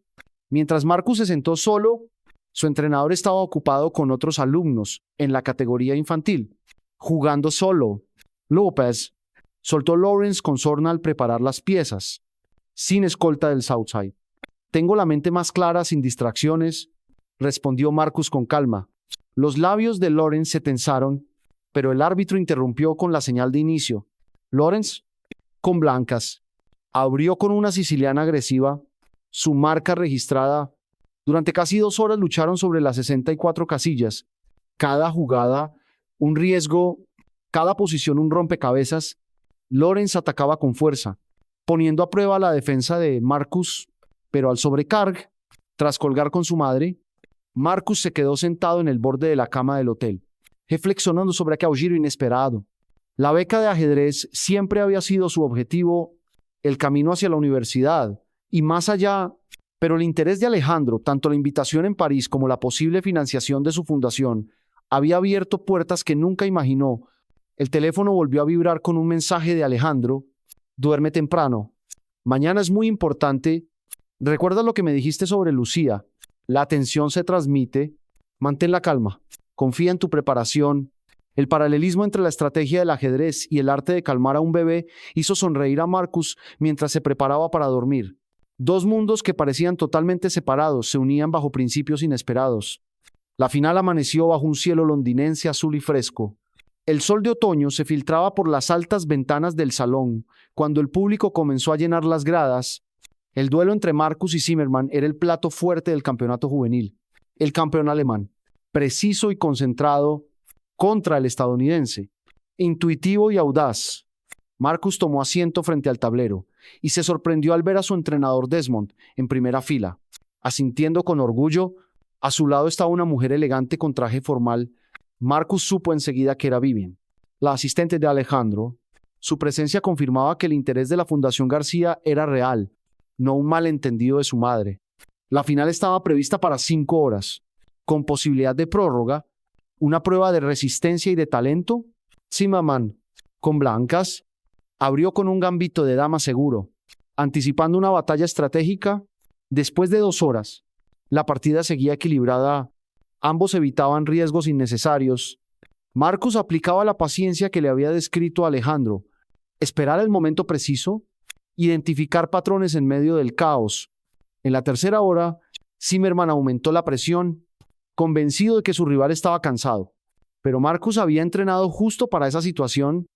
Speaker 1: Mientras Marcus se sentó solo, su entrenador estaba ocupado con otros alumnos en la categoría infantil, jugando solo. López soltó Lawrence con sorna al preparar las piezas, sin escolta del Southside. Tengo la mente más clara, sin distracciones, respondió Marcus con calma. Los labios de Lawrence se tensaron, pero el árbitro interrumpió con la señal de inicio. Lawrence, con blancas, abrió con una siciliana agresiva, su marca registrada. Durante casi 2 horas lucharon sobre las 64 casillas. Cada jugada, un riesgo, cada posición un rompecabezas. Lawrence atacaba con fuerza, poniendo a prueba la defensa de Marcus, pero al sobrecarg, tras colgar con su madre, Marcus se quedó sentado en el borde de la cama del hotel, reflexionando sobre aquel giro inesperado. La beca de ajedrez siempre había sido su objetivo, el camino hacia la universidad, y más allá, pero el interés de Alejandro, tanto la invitación en París como la posible financiación de su fundación, había abierto puertas que nunca imaginó. El teléfono volvió a vibrar con un mensaje de Alejandro. Duerme temprano. Mañana es muy importante. ¿Recuerdas lo que me dijiste sobre Lucía? La atención se transmite. Mantén la calma. Confía en tu preparación. El paralelismo entre la estrategia del ajedrez y el arte de calmar a un bebé hizo sonreír a Marcus mientras se preparaba para dormir. 2 mundos que parecían totalmente separados se unían bajo principios inesperados. La final amaneció bajo un cielo londinense azul y fresco. El sol de otoño se filtraba por las altas ventanas del salón. Cuando el público comenzó a llenar las gradas, el duelo entre Marcus y Zimmermann era el plato fuerte del campeonato juvenil. El campeón alemán, preciso y concentrado, contra el estadounidense, intuitivo y audaz. Marcus tomó asiento frente al tablero y se sorprendió al ver a su entrenador Desmond en primera fila. Asintiendo con orgullo, a su lado estaba una mujer elegante con traje formal. Marcus supo enseguida que era Vivian, la asistente de Alejandro. Su presencia confirmaba que el interés de la Fundación García era real, no un malentendido de su madre. La final estaba prevista para 5 horas, con posibilidad de prórroga, una prueba de resistencia y de talento. Zimmermann, con blancas, abrió con un gambito de dama seguro, anticipando una batalla estratégica. Después de 2 horas, la partida seguía equilibrada. Ambos evitaban riesgos innecesarios. Marcus aplicaba la paciencia que le había descrito a Alejandro. Esperar el momento preciso, identificar patrones en medio del caos. En la tercera hora, Zimmerman aumentó la presión, convencido de que su rival estaba cansado. Pero Marcus había entrenado justo para esa situación,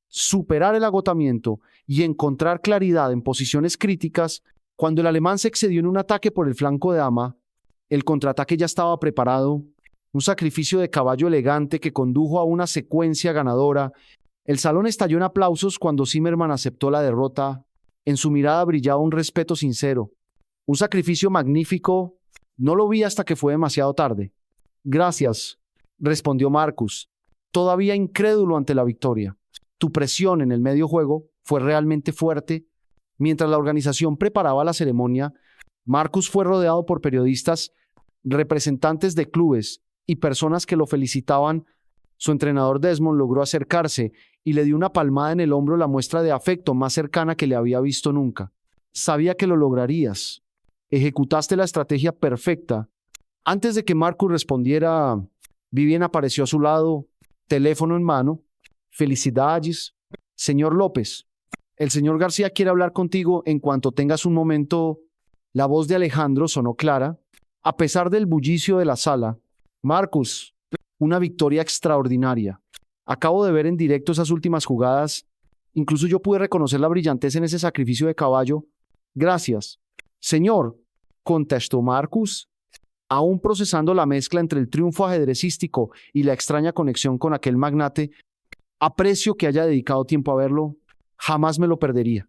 Speaker 1: superar el agotamiento y encontrar claridad en posiciones críticas. Cuando el alemán se excedió en un ataque por el flanco de dama, el contraataque ya estaba preparado, un sacrificio de caballo elegante que condujo a una secuencia ganadora. El salón estalló en aplausos cuando Zimmerman aceptó la derrota. En su mirada brillaba un respeto sincero. Un sacrificio magnífico. No lo vi hasta que fue demasiado tarde. Gracias, respondió Marcus, todavía incrédulo ante la victoria. Tu presión en el medio juego fue realmente fuerte. Mientras la organización preparaba la ceremonia, Marcus fue rodeado por periodistas, representantes de clubes y personas que lo felicitaban. Su entrenador Desmond logró acercarse y le dio una palmada en el hombro, la muestra de afecto más cercana que le había visto nunca. Sabía que lo lograrías. Ejecutaste la estrategia perfecta. Antes de que Marcus respondiera, Vivien apareció a su lado, teléfono en mano. Felicidades, señor López. El señor García quiere hablar contigo en cuanto tengas un momento. La voz de Alejandro sonó clara. A pesar del bullicio de la sala, Marcus, una victoria extraordinaria. Acabo de ver en directo esas últimas jugadas. Incluso yo pude reconocer la brillantez en ese sacrificio de caballo. Gracias. Señor, contestó Marcus, aún procesando la mezcla entre el triunfo ajedrecístico y la extraña conexión con aquel magnate. Aprecio que haya dedicado tiempo a verlo. Jamás me lo perdería,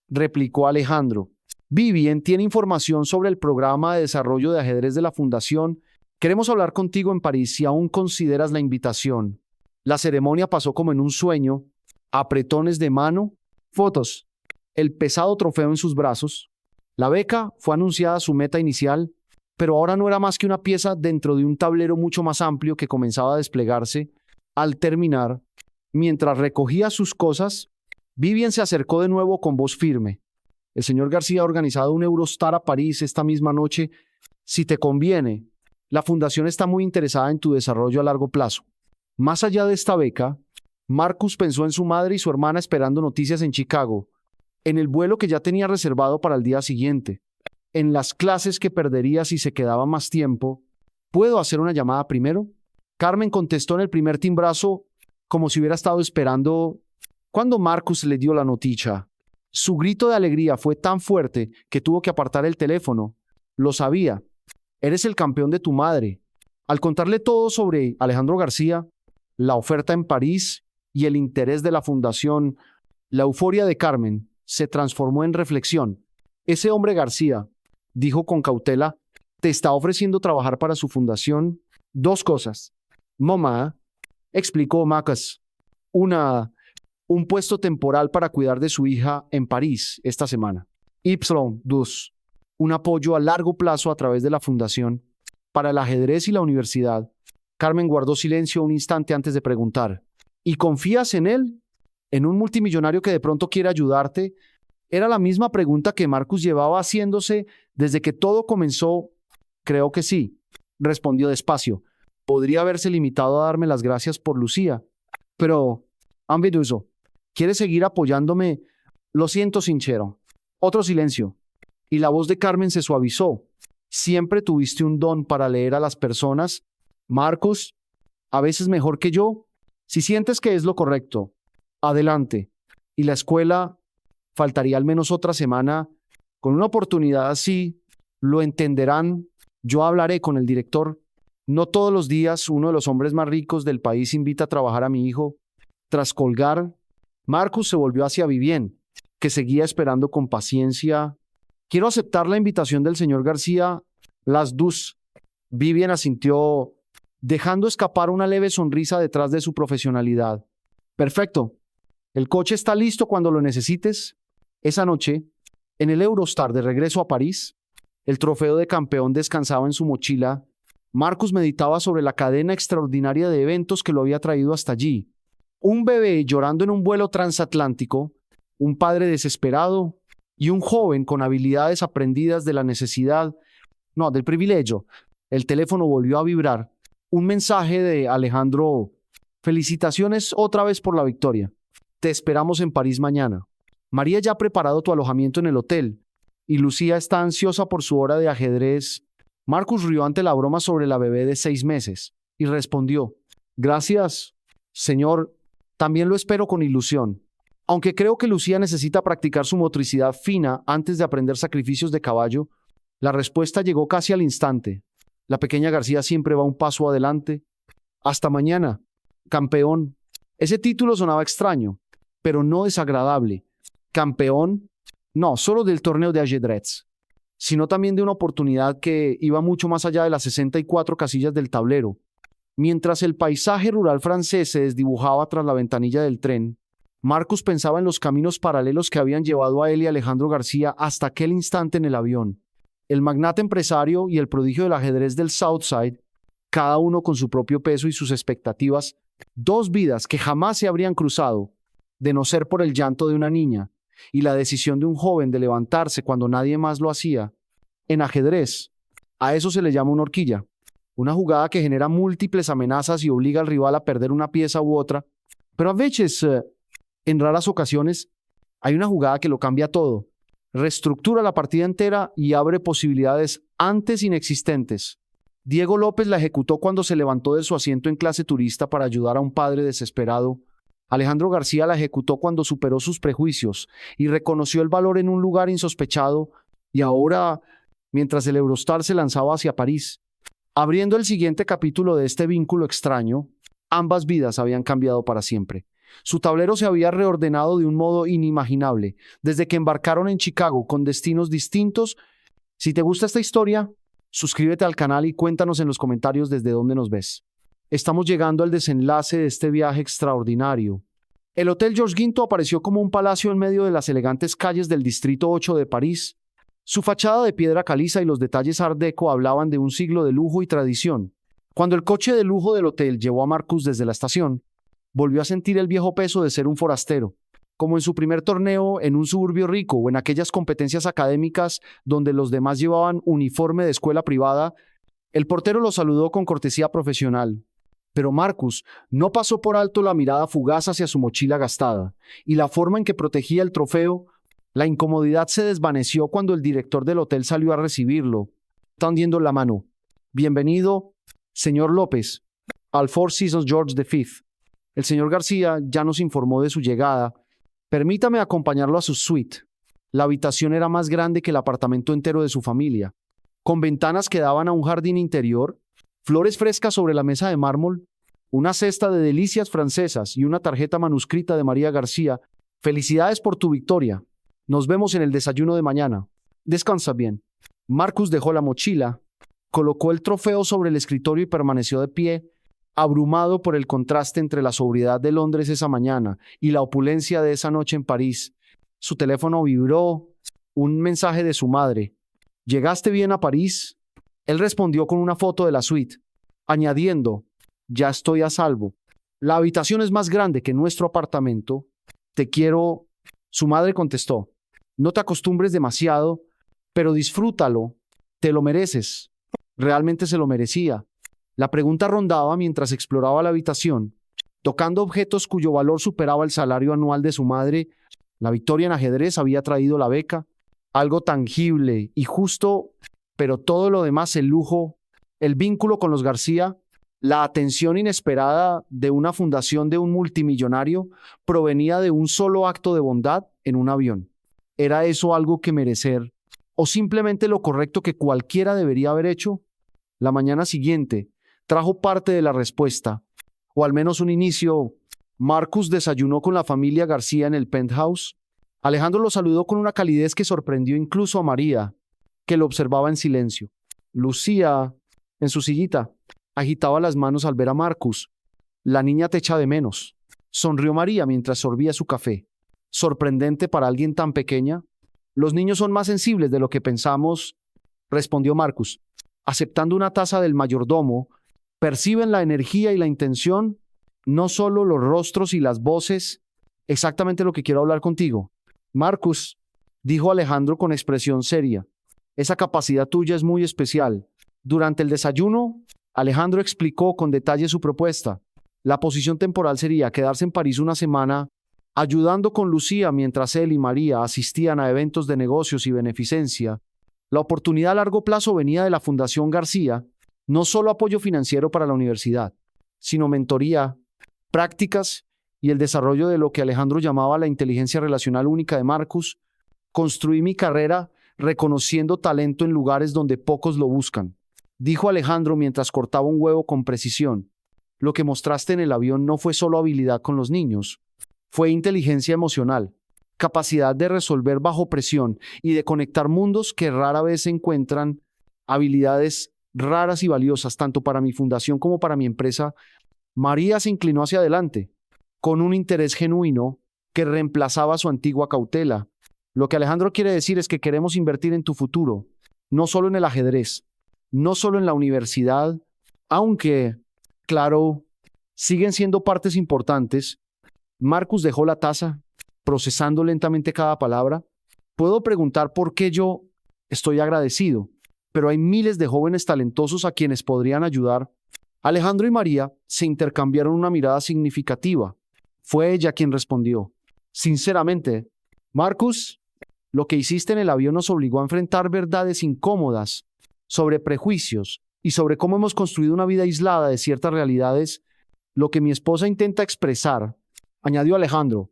Speaker 1: replicó Alejandro. Vivien tiene información sobre el programa de desarrollo de ajedrez de la Fundación. Queremos hablar contigo en París si aún consideras la invitación. La ceremonia pasó como en un sueño. Apretones de mano, fotos, el pesado trofeo en sus brazos. La beca fue anunciada su meta inicial, pero ahora no era más que una pieza dentro de un tablero mucho más amplio que comenzaba a desplegarse. Al terminar, mientras recogía sus cosas, Vivien se acercó de nuevo con voz firme. El señor García ha organizado un Eurostar a París esta misma noche. Si te conviene, la fundación está muy interesada en tu desarrollo a largo plazo. Más allá de esta beca, Marcus pensó en su madre y su hermana esperando noticias en Chicago, en el vuelo que ya tenía reservado para el día siguiente, en las clases que perdería si se quedaba más tiempo. ¿Puedo hacer una llamada primero? Carmen contestó en el primer timbrazo, como si hubiera estado esperando. Cuando Marcus le dio la noticia, su grito de alegría fue tan fuerte que tuvo que apartar el teléfono. Lo sabía. Eres el campeón de tu madre. Al contarle todo sobre Alejandro García, la oferta en París y el interés de la fundación, la euforia de Carmen se transformó en reflexión. Ese hombre García, dijo con cautela, te está ofreciendo trabajar para su fundación. Dos cosas. Mamá, explicó Marcus, un puesto temporal para cuidar de su hija en París esta semana. Y2, un apoyo a largo plazo a través de la fundación para el ajedrez y la universidad. Carmen guardó silencio un instante antes de preguntar. ¿Y confías en él? ¿En un multimillonario que de pronto quiere ayudarte? Era la misma pregunta que Marcus llevaba haciéndose desde que todo comenzó. Creo que sí, respondió despacio. Podría haberse limitado a darme las gracias por Lucía. Pero, ambidioso, ¿quieres seguir apoyándome? Lo siento, sincero. Otro silencio. Y la voz de Carmen se suavizó. Siempre tuviste un don para leer a las personas, Marcus, a veces mejor que yo. Si sientes que es lo correcto, adelante. Y la escuela, faltaría al menos otra semana. Con una oportunidad así, lo entenderán. Yo hablaré con el director. No todos los días uno de los hombres más ricos del país invita a trabajar a mi hijo. Tras colgar, Marcus se volvió hacia Vivien, que seguía esperando con paciencia. Quiero aceptar la invitación del señor García. Las dos. Vivien asintió, dejando escapar una leve sonrisa detrás de su profesionalidad. Perfecto. El coche está listo cuando lo necesites. Esa noche, en el Eurostar de regreso a París, el trofeo de campeón descansaba en su mochila. Marcus meditaba sobre la cadena extraordinaria de eventos que lo había traído hasta allí. Un bebé llorando en un vuelo transatlántico, un padre desesperado y un joven con habilidades aprendidas de la necesidad, no, del privilegio. El teléfono volvió a vibrar. Un mensaje de Alejandro. Felicitaciones otra vez por la victoria. Te esperamos en París mañana. María ya ha preparado tu alojamiento en el hotel y Lucía está ansiosa por su hora de ajedrez. Marcus rió ante la broma sobre la bebé de 6 meses y respondió: «Gracias, señor, también lo espero con ilusión. Aunque creo que Lucía necesita practicar su motricidad fina antes de aprender sacrificios de caballo». La respuesta llegó casi al instante. La pequeña García siempre va un paso adelante. «Hasta mañana, campeón». Ese título sonaba extraño, pero no desagradable. Campeón, no solo del torneo de ajedrez, sino también de una oportunidad que iba mucho más allá de las 64 casillas del tablero. Mientras el paisaje rural francés se desdibujaba tras la ventanilla del tren, Marcus pensaba en los caminos paralelos que habían llevado a él y Alejandro García hasta aquel instante en el avión. El magnate empresario y el prodigio del ajedrez del Southside, cada uno con su propio peso y sus expectativas, dos vidas que jamás se habrían cruzado, de no ser por el llanto de una niña y la decisión de un joven de levantarse cuando nadie más lo hacía. En ajedrez, a eso se le llama una horquilla, una jugada que genera múltiples amenazas y obliga al rival a perder una pieza u otra, pero a veces, en raras ocasiones, hay una jugada que lo cambia todo, reestructura la partida entera y abre posibilidades antes inexistentes. Diego López la ejecutó cuando se levantó de su asiento en clase turista para ayudar a un padre desesperado. Alejandro García la ejecutó cuando superó sus prejuicios y reconoció el valor en un lugar insospechado, y ahora, mientras el Eurostar se lanzaba hacia París, abriendo el siguiente capítulo de este vínculo extraño, ambas vidas habían cambiado para siempre. Su tablero se había reordenado de un modo inimaginable desde que embarcaron en Chicago con destinos distintos. Si te gusta esta historia, suscríbete al canal y cuéntanos en los comentarios desde dónde nos ves. Estamos llegando al desenlace de este viaje extraordinario. El Hotel Georges Guinto apareció como un palacio en medio de las elegantes calles del Distrito 8 de París. Su fachada de piedra caliza y los detalles Art Deco hablaban de un siglo de lujo y tradición. Cuando el coche de lujo del hotel llevó a Marcus desde la estación, volvió a sentir el viejo peso de ser un forastero, como en su primer torneo en un suburbio rico o en aquellas competencias académicas donde los demás llevaban uniforme de escuela privada. El portero lo saludó con cortesía profesional. Pero Marcus no pasó por alto la mirada fugaz hacia su mochila gastada y la forma en que protegía el trofeo. La incomodidad se desvaneció cuando el director del hotel salió a recibirlo, tendiendo la mano. «Bienvenido, señor López, al Four Seasons George V. El señor García ya nos informó de su llegada. Permítame acompañarlo a su suite». La habitación era más grande que el apartamento entero de su familia, con ventanas que daban a un jardín interior, flores frescas sobre la mesa de mármol, una cesta de delicias francesas y una tarjeta manuscrita de María García. «Felicidades por tu victoria. Nos vemos en el desayuno de mañana. Descansa bien». Marcus dejó la mochila, colocó el trofeo sobre el escritorio y permaneció de pie, abrumado por el contraste entre la sobriedad de Londres esa mañana y la opulencia de esa noche en París. Su teléfono vibró. Un mensaje de su madre. «¿Llegaste bien a París?». Él respondió con una foto de la suite, añadiendo: «Ya estoy a salvo. La habitación es más grande que nuestro apartamento. Te quiero». Su madre contestó: «No te acostumbres demasiado, pero disfrútalo. Te lo mereces». Realmente se lo merecía. La pregunta rondaba mientras exploraba la habitación, tocando objetos cuyo valor superaba el salario anual de su madre. La victoria en ajedrez había traído la beca, algo tangible y justo, pero todo lo demás, el lujo, el vínculo con los García, la atención inesperada de una fundación de un multimillonario, provenía de un solo acto de bondad en un avión. ¿Era eso algo que merecer, o simplemente lo correcto que cualquiera debería haber hecho? La mañana siguiente trajo parte de la respuesta, o al menos un inicio. Marcus desayunó con la familia García en el penthouse. Alejandro lo saludó con una calidez que sorprendió incluso a María, que lo observaba en silencio. Lucía, en su sillita, agitaba las manos al ver a Marcus. «La niña te echa de menos», sonrió María mientras sorbía su café. «Sorprendente para alguien tan pequeña». «Los niños son más sensibles de lo que pensamos», respondió Marcus. Aceptando una taza del mayordomo, perciben la energía y la intención, no solo los rostros y las voces. «Exactamente lo que quiero hablar contigo, Marcus», dijo Alejandro con expresión seria. «Esa capacidad tuya es muy especial». Durante el desayuno, Alejandro explicó con detalle su propuesta. La posición temporal sería quedarse en París una semana, ayudando con Lucía mientras él y María asistían a eventos de negocios y beneficencia. La oportunidad a largo plazo venía de la Fundación García, no solo apoyo financiero para la universidad, sino mentoría, prácticas y el desarrollo de lo que Alejandro llamaba la inteligencia relacional única de Marcus. Construí mi carrera reconociendo talento en lugares donde pocos lo buscan, dijo Alejandro mientras cortaba un huevo con precisión. Lo que mostraste en el avión no fue solo habilidad con los niños, fue inteligencia emocional, capacidad de resolver bajo presión y de conectar mundos que rara vez se encuentran, habilidades raras y valiosas tanto para mi fundación como para mi empresa. María se inclinó hacia adelante, con un interés genuino que reemplazaba su antigua cautela. Lo que Alejandro quiere decir es que queremos invertir en tu futuro, no solo en el ajedrez, no solo en la universidad, aunque, claro, siguen siendo partes importantes. Marcus dejó la taza, procesando lentamente cada palabra. Puedo preguntar por qué yo estoy agradecido, pero hay miles de jóvenes talentosos a quienes podrían ayudar. Alejandro y María se intercambiaron una mirada significativa. Fue ella quien respondió. Sinceramente, Marcus, lo que hiciste en el avión nos obligó a enfrentar verdades incómodas sobre prejuicios y sobre cómo hemos construido una vida aislada de ciertas realidades. Lo que mi esposa intenta expresar, añadió Alejandro,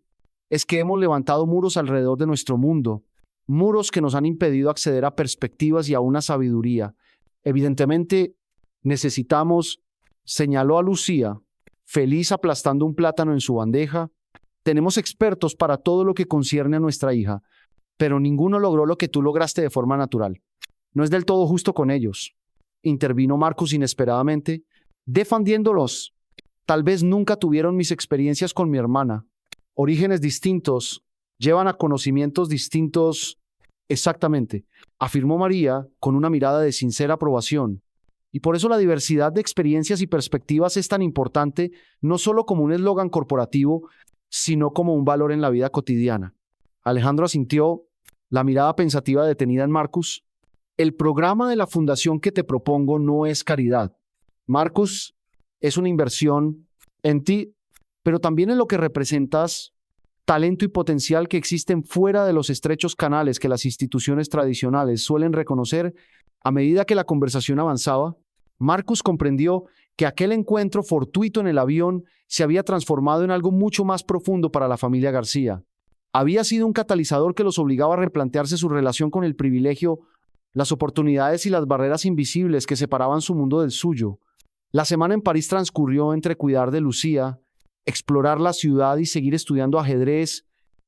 Speaker 1: es que hemos levantado muros alrededor de nuestro mundo, muros que nos han impedido acceder a perspectivas y a una sabiduría. Evidentemente, necesitamos, señaló a Lucía, feliz aplastando un plátano en su bandeja. Tenemos expertos para todo lo que concierne a nuestra hija, pero ninguno logró lo que tú lograste de forma natural. No es del todo justo con ellos, intervino Marcus inesperadamente, defendiéndolos. Tal vez nunca tuvieron mis experiencias con mi hermana. Orígenes distintos llevan a conocimientos distintos. Exactamente, afirmó María con una mirada de sincera aprobación. Y por eso la diversidad de experiencias y perspectivas es tan importante, no solo como un eslogan corporativo, sino como un valor en la vida cotidiana. Alejandro asintió, la mirada pensativa detenida en Marcus. El programa de la fundación que te propongo no es caridad. Marcus, es una inversión en ti, pero también en lo que representas, talento y potencial que existen fuera de los estrechos canales que las instituciones tradicionales suelen reconocer. A medida que la conversación avanzaba, Marcus comprendió que aquel encuentro fortuito en el avión se había transformado en algo mucho más profundo para la familia García. Había sido un catalizador que los obligaba a replantearse su relación con el privilegio, las oportunidades y las barreras invisibles que separaban su mundo del suyo. La semana en París transcurrió entre cuidar de Lucía, explorar la ciudad y seguir estudiando ajedrez.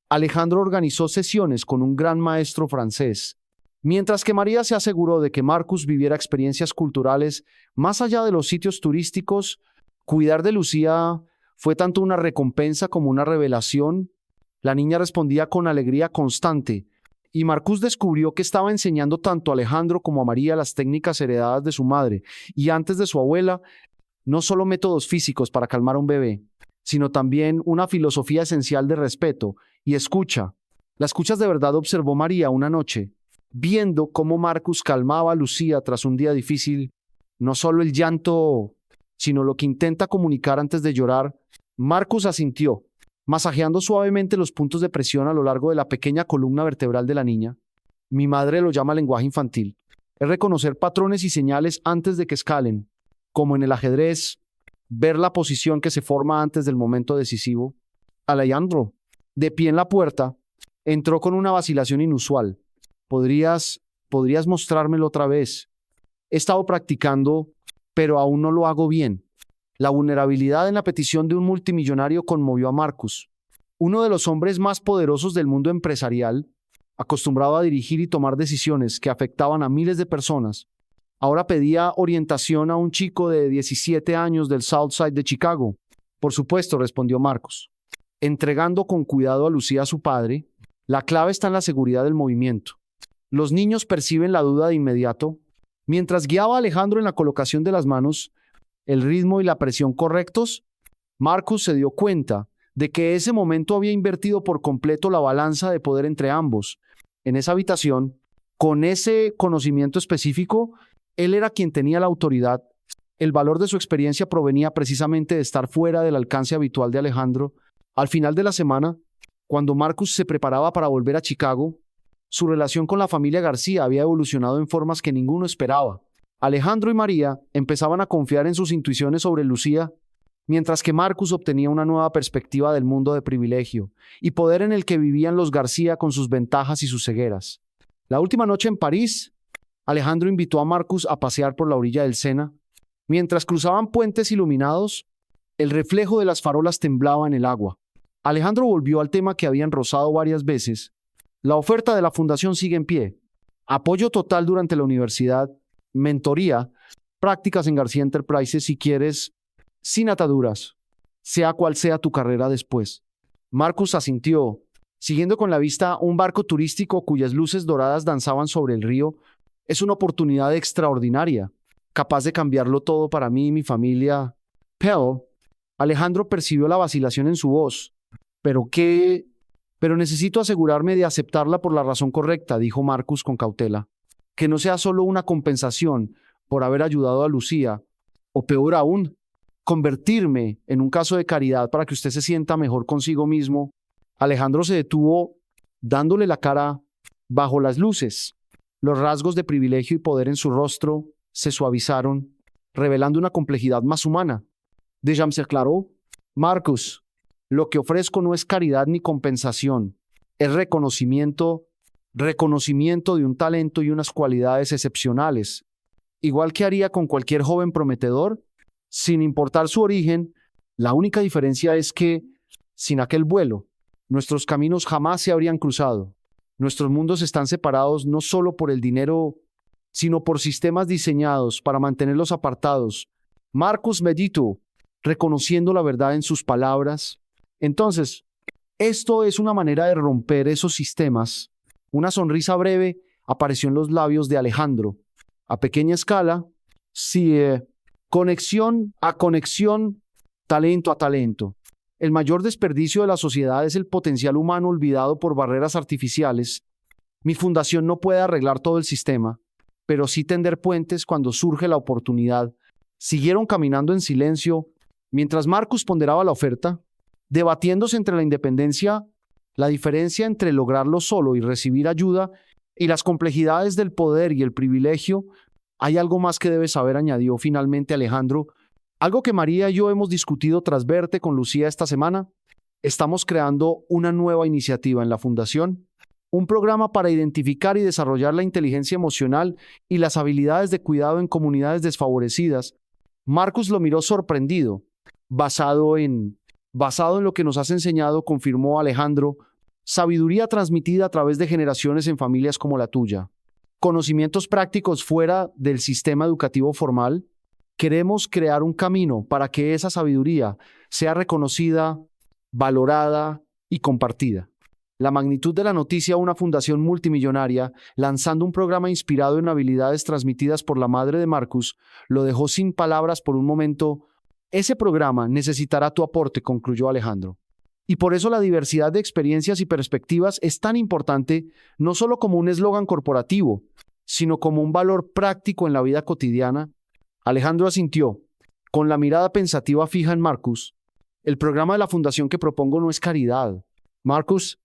Speaker 1: Alejandro organizó sesiones con un gran maestro francés, mientras que María se aseguró de que Marcus viviera experiencias culturales más allá de los sitios turísticos. Cuidar de Lucía fue tanto una recompensa como una revelación. La niña respondía con alegría constante, y Marcus descubrió que estaba enseñando tanto a Alejandro como a María las técnicas heredadas de su madre y antes de su abuela, no solo métodos físicos para calmar a un bebé, sino también una filosofía esencial de respeto y escucha. La escuchas de verdad, observó María una noche, viendo cómo Marcus calmaba a Lucía tras un día difícil. No solo el llanto, sino lo que intenta comunicar antes de llorar. Marcus asintió, masajeando suavemente los puntos de presión a lo largo de la pequeña columna vertebral de la niña. Mi madre lo llama lenguaje infantil. Es reconocer patrones y señales antes de que escalen, como en el ajedrez, ver la posición que se forma antes del momento decisivo. Alejandro, de pie en la puerta, entró con una vacilación inusual. ¿Podrías mostrármelo otra vez? He estado practicando, pero aún no lo hago bien. La vulnerabilidad en la petición de un multimillonario conmovió a Marcus, uno de los hombres más poderosos del mundo empresarial, acostumbrado a dirigir y tomar decisiones que afectaban a miles de personas. Ahora pedía orientación a un chico de 17 años del South Side de Chicago. Por supuesto, respondió Marcus, entregando con cuidado a Lucía a su padre. La clave está en la seguridad del movimiento. Los niños perciben la duda de inmediato. Mientras guiaba a Alejandro en la colocación de las manos, el ritmo y la presión correctos, Marcus se dio cuenta de que ese momento había invertido por completo la balanza de poder entre ambos. En esa habitación, con ese conocimiento específico, él era quien tenía la autoridad. El valor de su experiencia provenía precisamente de estar fuera del alcance habitual de Alejandro. Al final de la semana, cuando Marcus se preparaba para volver a Chicago, Su relación con la familia García había evolucionado en formas que ninguno esperaba. Alejandro y María empezaban a confiar en sus intuiciones sobre Lucía, mientras que Marcus obtenía una nueva perspectiva del mundo de privilegio y poder en el que vivían los García con sus ventajas y sus cegueras. La última noche en París, Alejandro invitó a Marcus a pasear por la orilla del Sena. Mientras cruzaban puentes iluminados, el reflejo de las farolas temblaba en el agua. Alejandro volvió al tema que habían rozado varias veces. La oferta de la fundación sigue en pie. Apoyo total durante la universidad, mentoría, prácticas en García Enterprises si quieres, sin ataduras, sea cual sea tu carrera después. Marcus asintió, siguiendo con la vista un barco turístico cuyas luces doradas danzaban sobre el río. Es una oportunidad extraordinaria, capaz de cambiarlo todo para mí y mi familia. Pero Alejandro percibió la vacilación en su voz. Pero necesito asegurarme de aceptarla por la razón correcta, dijo Marcus con cautela. Que no sea solo una compensación por haber ayudado a Lucía, o peor aún, convertirme en un caso de caridad para que usted se sienta mejor consigo mismo. Alejandro se detuvo, dándole la cara bajo las luces. Los rasgos de privilegio y poder en su rostro se suavizaron, revelando una complejidad más humana. Déjà se aclaró. Marcus, lo que ofrezco no es caridad ni compensación, es reconocimiento de un talento y unas cualidades excepcionales. Igual que haría con cualquier joven prometedor, sin importar su origen, la única diferencia es que, sin aquel vuelo, nuestros caminos jamás se habrían cruzado. Nuestros mundos están separados no solo por el dinero, sino por sistemas diseñados para mantenerlos apartados. Marcus meditó, reconociendo la verdad en sus palabras. Entonces, esto es una manera de romper esos sistemas. Una sonrisa breve apareció en los labios de Alejandro. A pequeña escala, sí, conexión a conexión, talento a talento. El mayor desperdicio de la sociedad es el potencial humano olvidado por barreras artificiales. Mi fundación no puede arreglar todo el sistema, pero sí tender puentes cuando surge la oportunidad. Siguieron caminando en silencio mientras Marcus ponderaba la oferta, debatiéndose entre la independencia, la diferencia entre lograrlo solo y recibir ayuda, y las complejidades del poder y el privilegio. Hay algo más que debes saber, añadió finalmente Alejandro. Algo que María y yo hemos discutido tras verte con Lucía esta semana. Estamos creando una nueva iniciativa en la Fundación, un programa para identificar y desarrollar la inteligencia emocional y las habilidades de cuidado en comunidades desfavorecidas. Marcus lo miró sorprendido. Basado en lo que nos has enseñado, confirmó Alejandro, sabiduría transmitida a través de generaciones en familias como la tuya. Conocimientos prácticos fuera del sistema educativo formal. Queremos crear un camino para que esa sabiduría sea reconocida, valorada y compartida. La magnitud de la noticia: una fundación multimillonaria lanzando un programa inspirado en habilidades transmitidas por la madre de Marcus, lo dejó sin palabras por un momento. Ese programa necesitará tu aporte, concluyó Alejandro. Y por eso la diversidad de experiencias y perspectivas es tan importante, no solo como un eslogan corporativo, sino como un valor práctico en la vida cotidiana. Alejandro asintió, con la mirada pensativa fija en Marcus. El programa de la fundación que propongo no es caridad. Marcus,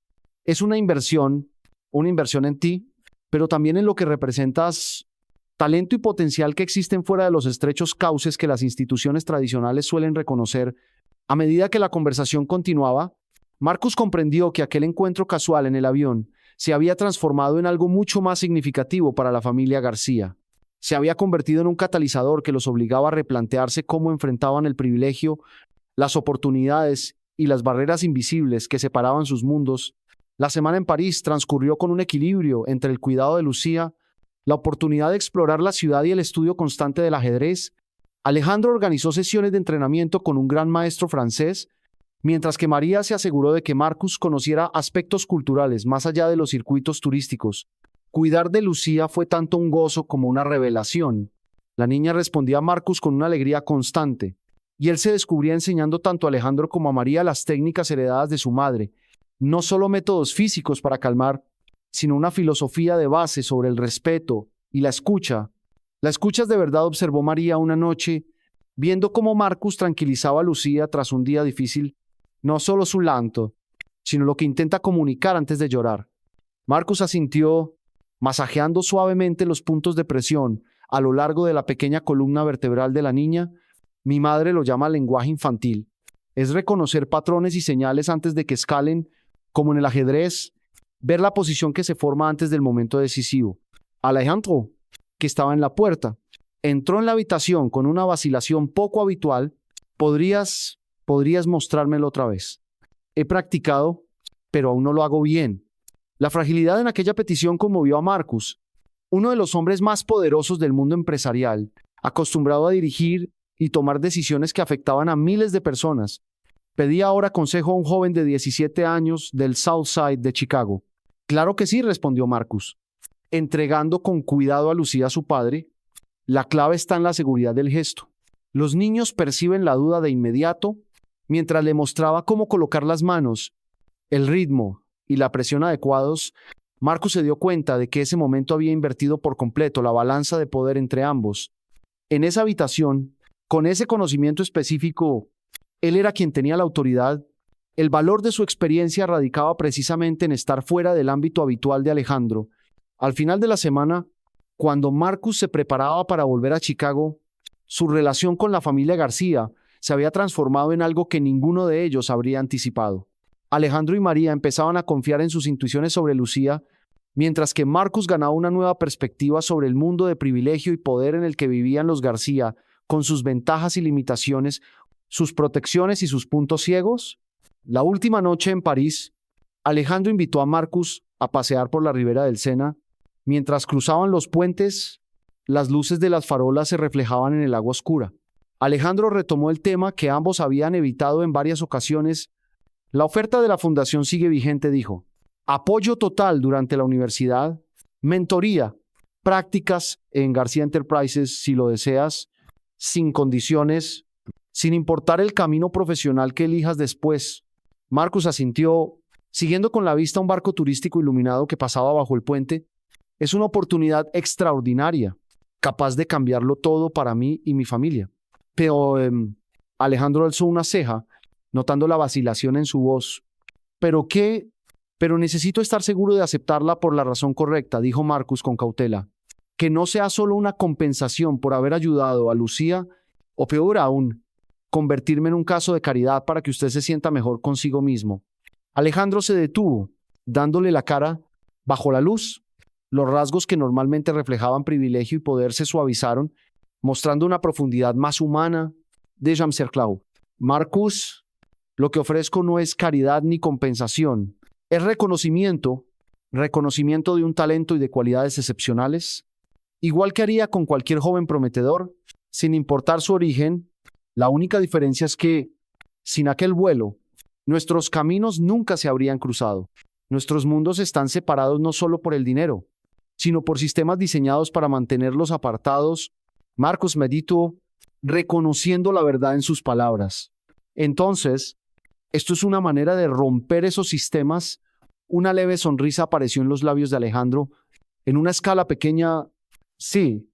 Speaker 1: es una inversión en ti, pero también en lo que representas, talento y potencial que existen fuera de los estrechos cauces que las instituciones tradicionales suelen reconocer. A medida que la conversación continuaba, Marcus comprendió que aquel encuentro casual en el avión se había transformado en algo mucho más significativo para la familia García. Se había convertido en un catalizador que los obligaba a replantearse cómo enfrentaban el privilegio, las oportunidades y las barreras invisibles que separaban sus mundos. La semana en París transcurrió con un equilibrio entre el cuidado de Lucía, la oportunidad de explorar la ciudad y el estudio constante del ajedrez. Alejandro organizó sesiones de entrenamiento con un gran maestro francés, mientras que María se aseguró de que Marcus conociera aspectos culturales más allá de los circuitos turísticos. Cuidar de Lucía fue tanto un gozo como una revelación. La niña respondía a Marcus con una alegría constante, y él se descubría enseñando tanto a Alejandro como a María las técnicas heredadas de su madre, no solo métodos físicos para calmar, sino una filosofía de base sobre el respeto y la escucha. La escuchas de verdad, observó María una noche, viendo cómo Marcus tranquilizaba a Lucía tras un día difícil, no solo su llanto, sino lo que intenta comunicar antes de llorar. Marcus asintió, masajeando suavemente los puntos de presión a lo largo de la pequeña columna vertebral de la niña. Mi madre lo llama lenguaje infantil. Es reconocer patrones y señales antes de que escalen, como en el ajedrez, ver la posición que se forma antes del momento decisivo. Alejandro, que estaba en la puerta, entró en la habitación con una vacilación poco habitual. ¿Podrías mostrármelo otra vez? He practicado, pero aún no lo hago bien. La fragilidad en aquella petición conmovió a Marcus, uno de los hombres más poderosos del mundo empresarial, acostumbrado a dirigir y tomar decisiones que afectaban a miles de personas. Pedía ahora consejo a un joven de 17 años del South Side de Chicago. Claro que sí, respondió Marcus, entregando con cuidado a Lucía a su padre. La clave está en la seguridad del gesto. Los niños perciben la duda de inmediato. Mientras le mostraba cómo colocar las manos, el ritmo y la presión adecuados, Marcus se dio cuenta de que ese momento había invertido por completo la balanza de poder entre ambos. En esa habitación, con ese conocimiento específico, él era quien tenía la autoridad. El valor de su experiencia radicaba precisamente en estar fuera del ámbito habitual de Alejandro. Al final de la semana, cuando Marcus se preparaba para volver a Chicago, su relación con la familia García se había transformado en algo que ninguno de ellos habría anticipado. Alejandro y María empezaban a confiar en sus intuiciones sobre Lucía, mientras que Marcus ganaba una nueva perspectiva sobre el mundo de privilegio y poder en el que vivían los García, con sus ventajas y limitaciones, sus protecciones y sus puntos ciegos. La última noche en París, Alejandro invitó a Marcus a pasear por la ribera del Sena. Mientras cruzaban los puentes, las luces de las farolas se reflejaban en el agua oscura. Alejandro retomó el tema que ambos habían evitado en varias ocasiones. La oferta de la fundación sigue vigente, dijo. Apoyo total durante la universidad, mentoría, prácticas en García Enterprises si lo deseas, sin condiciones, sin importar el camino profesional que elijas después. Marcus asintió, siguiendo con la vista un barco turístico iluminado que pasaba bajo el puente. Es una oportunidad extraordinaria, capaz de cambiarlo todo para mí y mi familia. Pero Alejandro alzó una ceja, notando la vacilación en su voz. ¿Pero qué? Pero necesito estar seguro de aceptarla por la razón correcta, dijo Marcus con cautela. Que no sea solo una compensación por haber ayudado a Lucía, o peor aún, convertirme en un caso de caridad para que usted se sienta mejor consigo mismo. Alejandro se detuvo, dándole la cara bajo la luz. Los rasgos que normalmente reflejaban privilegio y poder se suavizaron, mostrando una profundidad más humana. Déjame ser claro. Marcus, lo que ofrezco no es caridad ni compensación. Es reconocimiento de un talento y de cualidades excepcionales. Igual que haría con cualquier joven prometedor, sin importar su origen. La única diferencia es que, sin aquel vuelo, nuestros caminos nunca se habrían cruzado. Nuestros mundos están separados no solo por el dinero, sino por sistemas diseñados para mantenerlos apartados. Marcus meditó, reconociendo la verdad en sus palabras. Entonces, esto es una manera de romper esos sistemas. Una leve sonrisa apareció en los labios de Alejandro. En una escala pequeña, sí,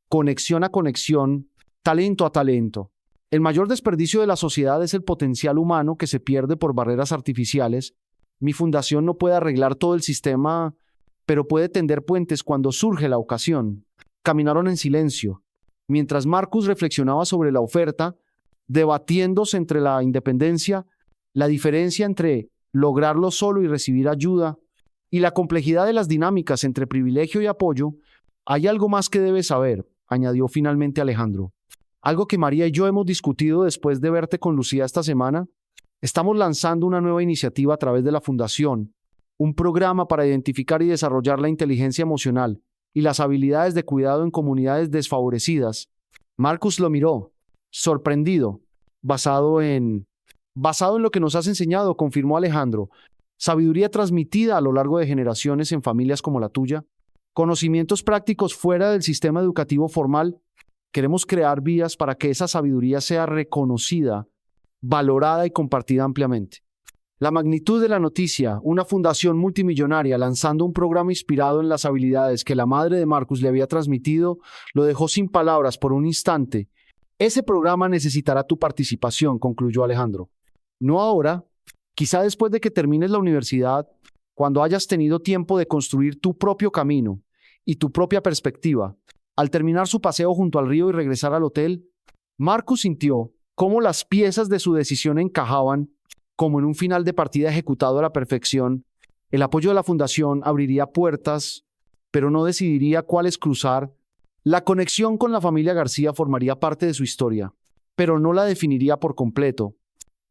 Speaker 1: conexión a conexión, talento a talento. El mayor desperdicio de la sociedad es el potencial humano que se pierde por barreras artificiales. Mi fundación no puede arreglar todo el sistema, pero puede tender puentes cuando surge la ocasión. Caminaron en silencio, mientras Marcus reflexionaba sobre la oferta, debatiéndose entre la independencia, la diferencia entre lograrlo solo y recibir ayuda, y la complejidad de las dinámicas entre privilegio y apoyo. Hay algo más que debes saber, añadió finalmente Alejandro. Algo que María y yo hemos discutido después de verte con Lucía esta semana. Estamos lanzando una nueva iniciativa a través de la Fundación, un programa para identificar y desarrollar la inteligencia emocional y las habilidades de cuidado en comunidades desfavorecidas. Marcus lo miró, sorprendido. Basado en lo que nos has enseñado, confirmó Alejandro. Sabiduría transmitida a lo largo de generaciones en familias como la tuya. Conocimientos prácticos fuera del sistema educativo formal. Queremos crear vías para que esa sabiduría sea reconocida, valorada y compartida ampliamente. La magnitud de la noticia, una fundación multimillonaria lanzando un programa inspirado en las habilidades que la madre de Marcus le había transmitido, lo dejó sin palabras por un instante. Ese programa necesitará tu participación, concluyó Alejandro. No ahora, quizá después de que termines la universidad, cuando hayas tenido tiempo de construir tu propio camino y tu propia perspectiva, al terminar su paseo junto al río y regresar al hotel, Marcus sintió cómo las piezas de su decisión encajaban como en un final de partida ejecutado a la perfección. El apoyo de la fundación abriría puertas, pero no decidiría cuáles cruzar. La conexión con la familia García formaría parte de su historia, pero no la definiría por completo.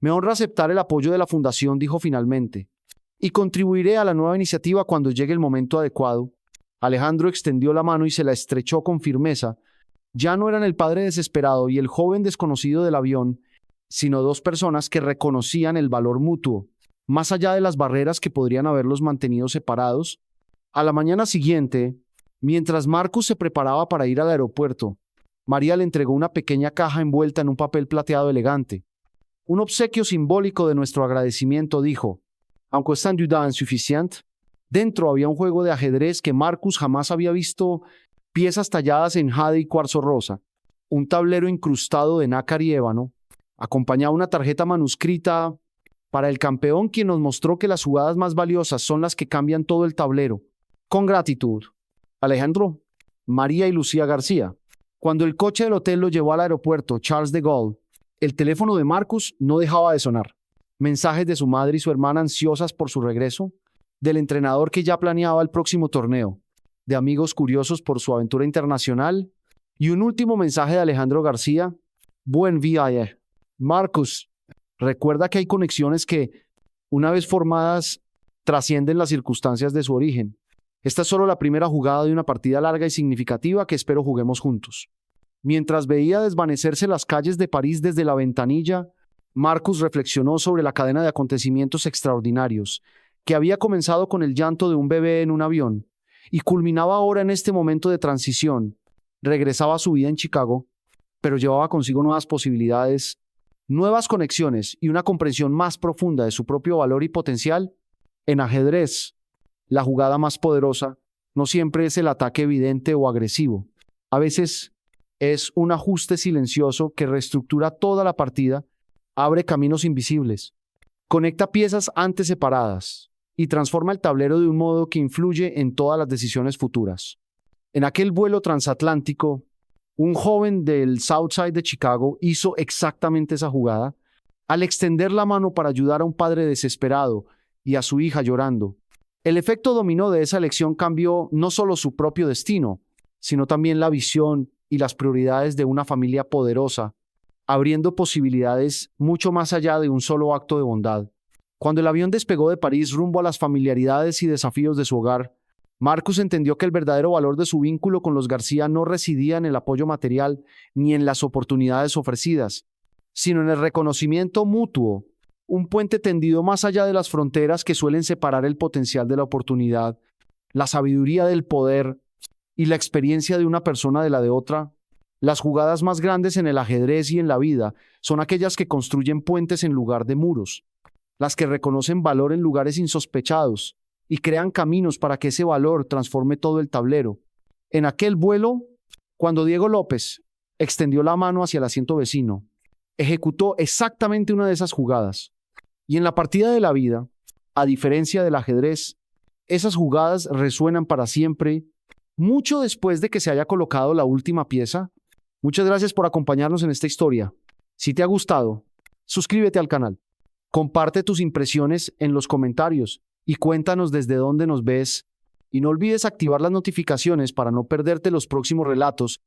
Speaker 1: Me honra aceptar el apoyo de la fundación, dijo finalmente, y contribuiré a la nueva iniciativa cuando llegue el momento adecuado. Alejandro extendió la mano y se la estrechó con firmeza. Ya no eran el padre desesperado y el joven desconocido del avión, sino dos personas que reconocían el valor mutuo, más allá de las barreras que podrían haberlos mantenido separados. A la mañana siguiente, mientras Marcus se preparaba para ir al aeropuerto, María le entregó una pequeña caja envuelta en un papel plateado elegante. Un obsequio simbólico de nuestro agradecimiento, dijo, aunque sans duda insuficiente. Dentro había un juego de ajedrez que Marcus jamás había visto, piezas talladas en jade y cuarzo rosa, un tablero incrustado de nácar y ébano, acompañaba una tarjeta manuscrita para el campeón, quien nos mostró que las jugadas más valiosas son las que cambian todo el tablero. Con gratitud, Alejandro, María y Lucía García. Cuando el coche del hotel lo llevó al aeropuerto Charles de Gaulle, el teléfono de Marcus no dejaba de sonar. Mensajes de su madre y su hermana ansiosas por su regreso, del entrenador que ya planeaba el próximo torneo, de amigos curiosos por su aventura internacional, y un último mensaje de Alejandro García: buen viaje. Marcus, recuerda que hay conexiones que, una vez formadas, trascienden las circunstancias de su origen. Esta es solo la primera jugada de una partida larga y significativa que espero juguemos juntos. Mientras veía desvanecerse las calles de París desde la ventanilla, Marcus reflexionó sobre la cadena de acontecimientos extraordinarios que había comenzado con el llanto de un bebé en un avión y culminaba ahora en este momento de transición. Regresaba a su vida en Chicago, pero llevaba consigo nuevas posibilidades, nuevas conexiones y una comprensión más profunda de su propio valor y potencial. En ajedrez, la jugada más poderosa no siempre es el ataque evidente o agresivo. A veces es un ajuste silencioso que reestructura toda la partida, abre caminos invisibles, conecta piezas antes separadas y transforma el tablero de un modo que influye en todas las decisiones futuras. En aquel vuelo transatlántico, un joven del Southside de Chicago hizo exactamente esa jugada al extender la mano para ayudar a un padre desesperado y a su hija llorando. El efecto dominó de esa elección cambió no solo su propio destino, sino también la visión y las prioridades de una familia poderosa, abriendo posibilidades mucho más allá de un solo acto de bondad. Cuando el avión despegó de París rumbo a las familiaridades y desafíos de su hogar, Marcus entendió que el verdadero valor de su vínculo con los García no residía en el apoyo material ni en las oportunidades ofrecidas, sino en el reconocimiento mutuo, un puente tendido más allá de las fronteras que suelen separar el potencial de la oportunidad, la sabiduría del poder y la experiencia de una persona de la de otra. Las jugadas más grandes en el ajedrez y en la vida son aquellas que construyen puentes en lugar de muros, las que reconocen valor en lugares insospechados y crean caminos para que ese valor transforme todo el tablero. En aquel vuelo, cuando Diego López extendió la mano hacia el asiento vecino, ejecutó exactamente una de esas jugadas. Y en la partida de la vida, a diferencia del ajedrez, esas jugadas resuenan para siempre, mucho después de que se haya colocado la última pieza. Muchas gracias por acompañarnos en esta historia. Si te ha gustado, suscríbete al canal. Comparte tus impresiones en los comentarios y cuéntanos desde dónde nos ves. Y no olvides activar las notificaciones para no perderte los próximos relatos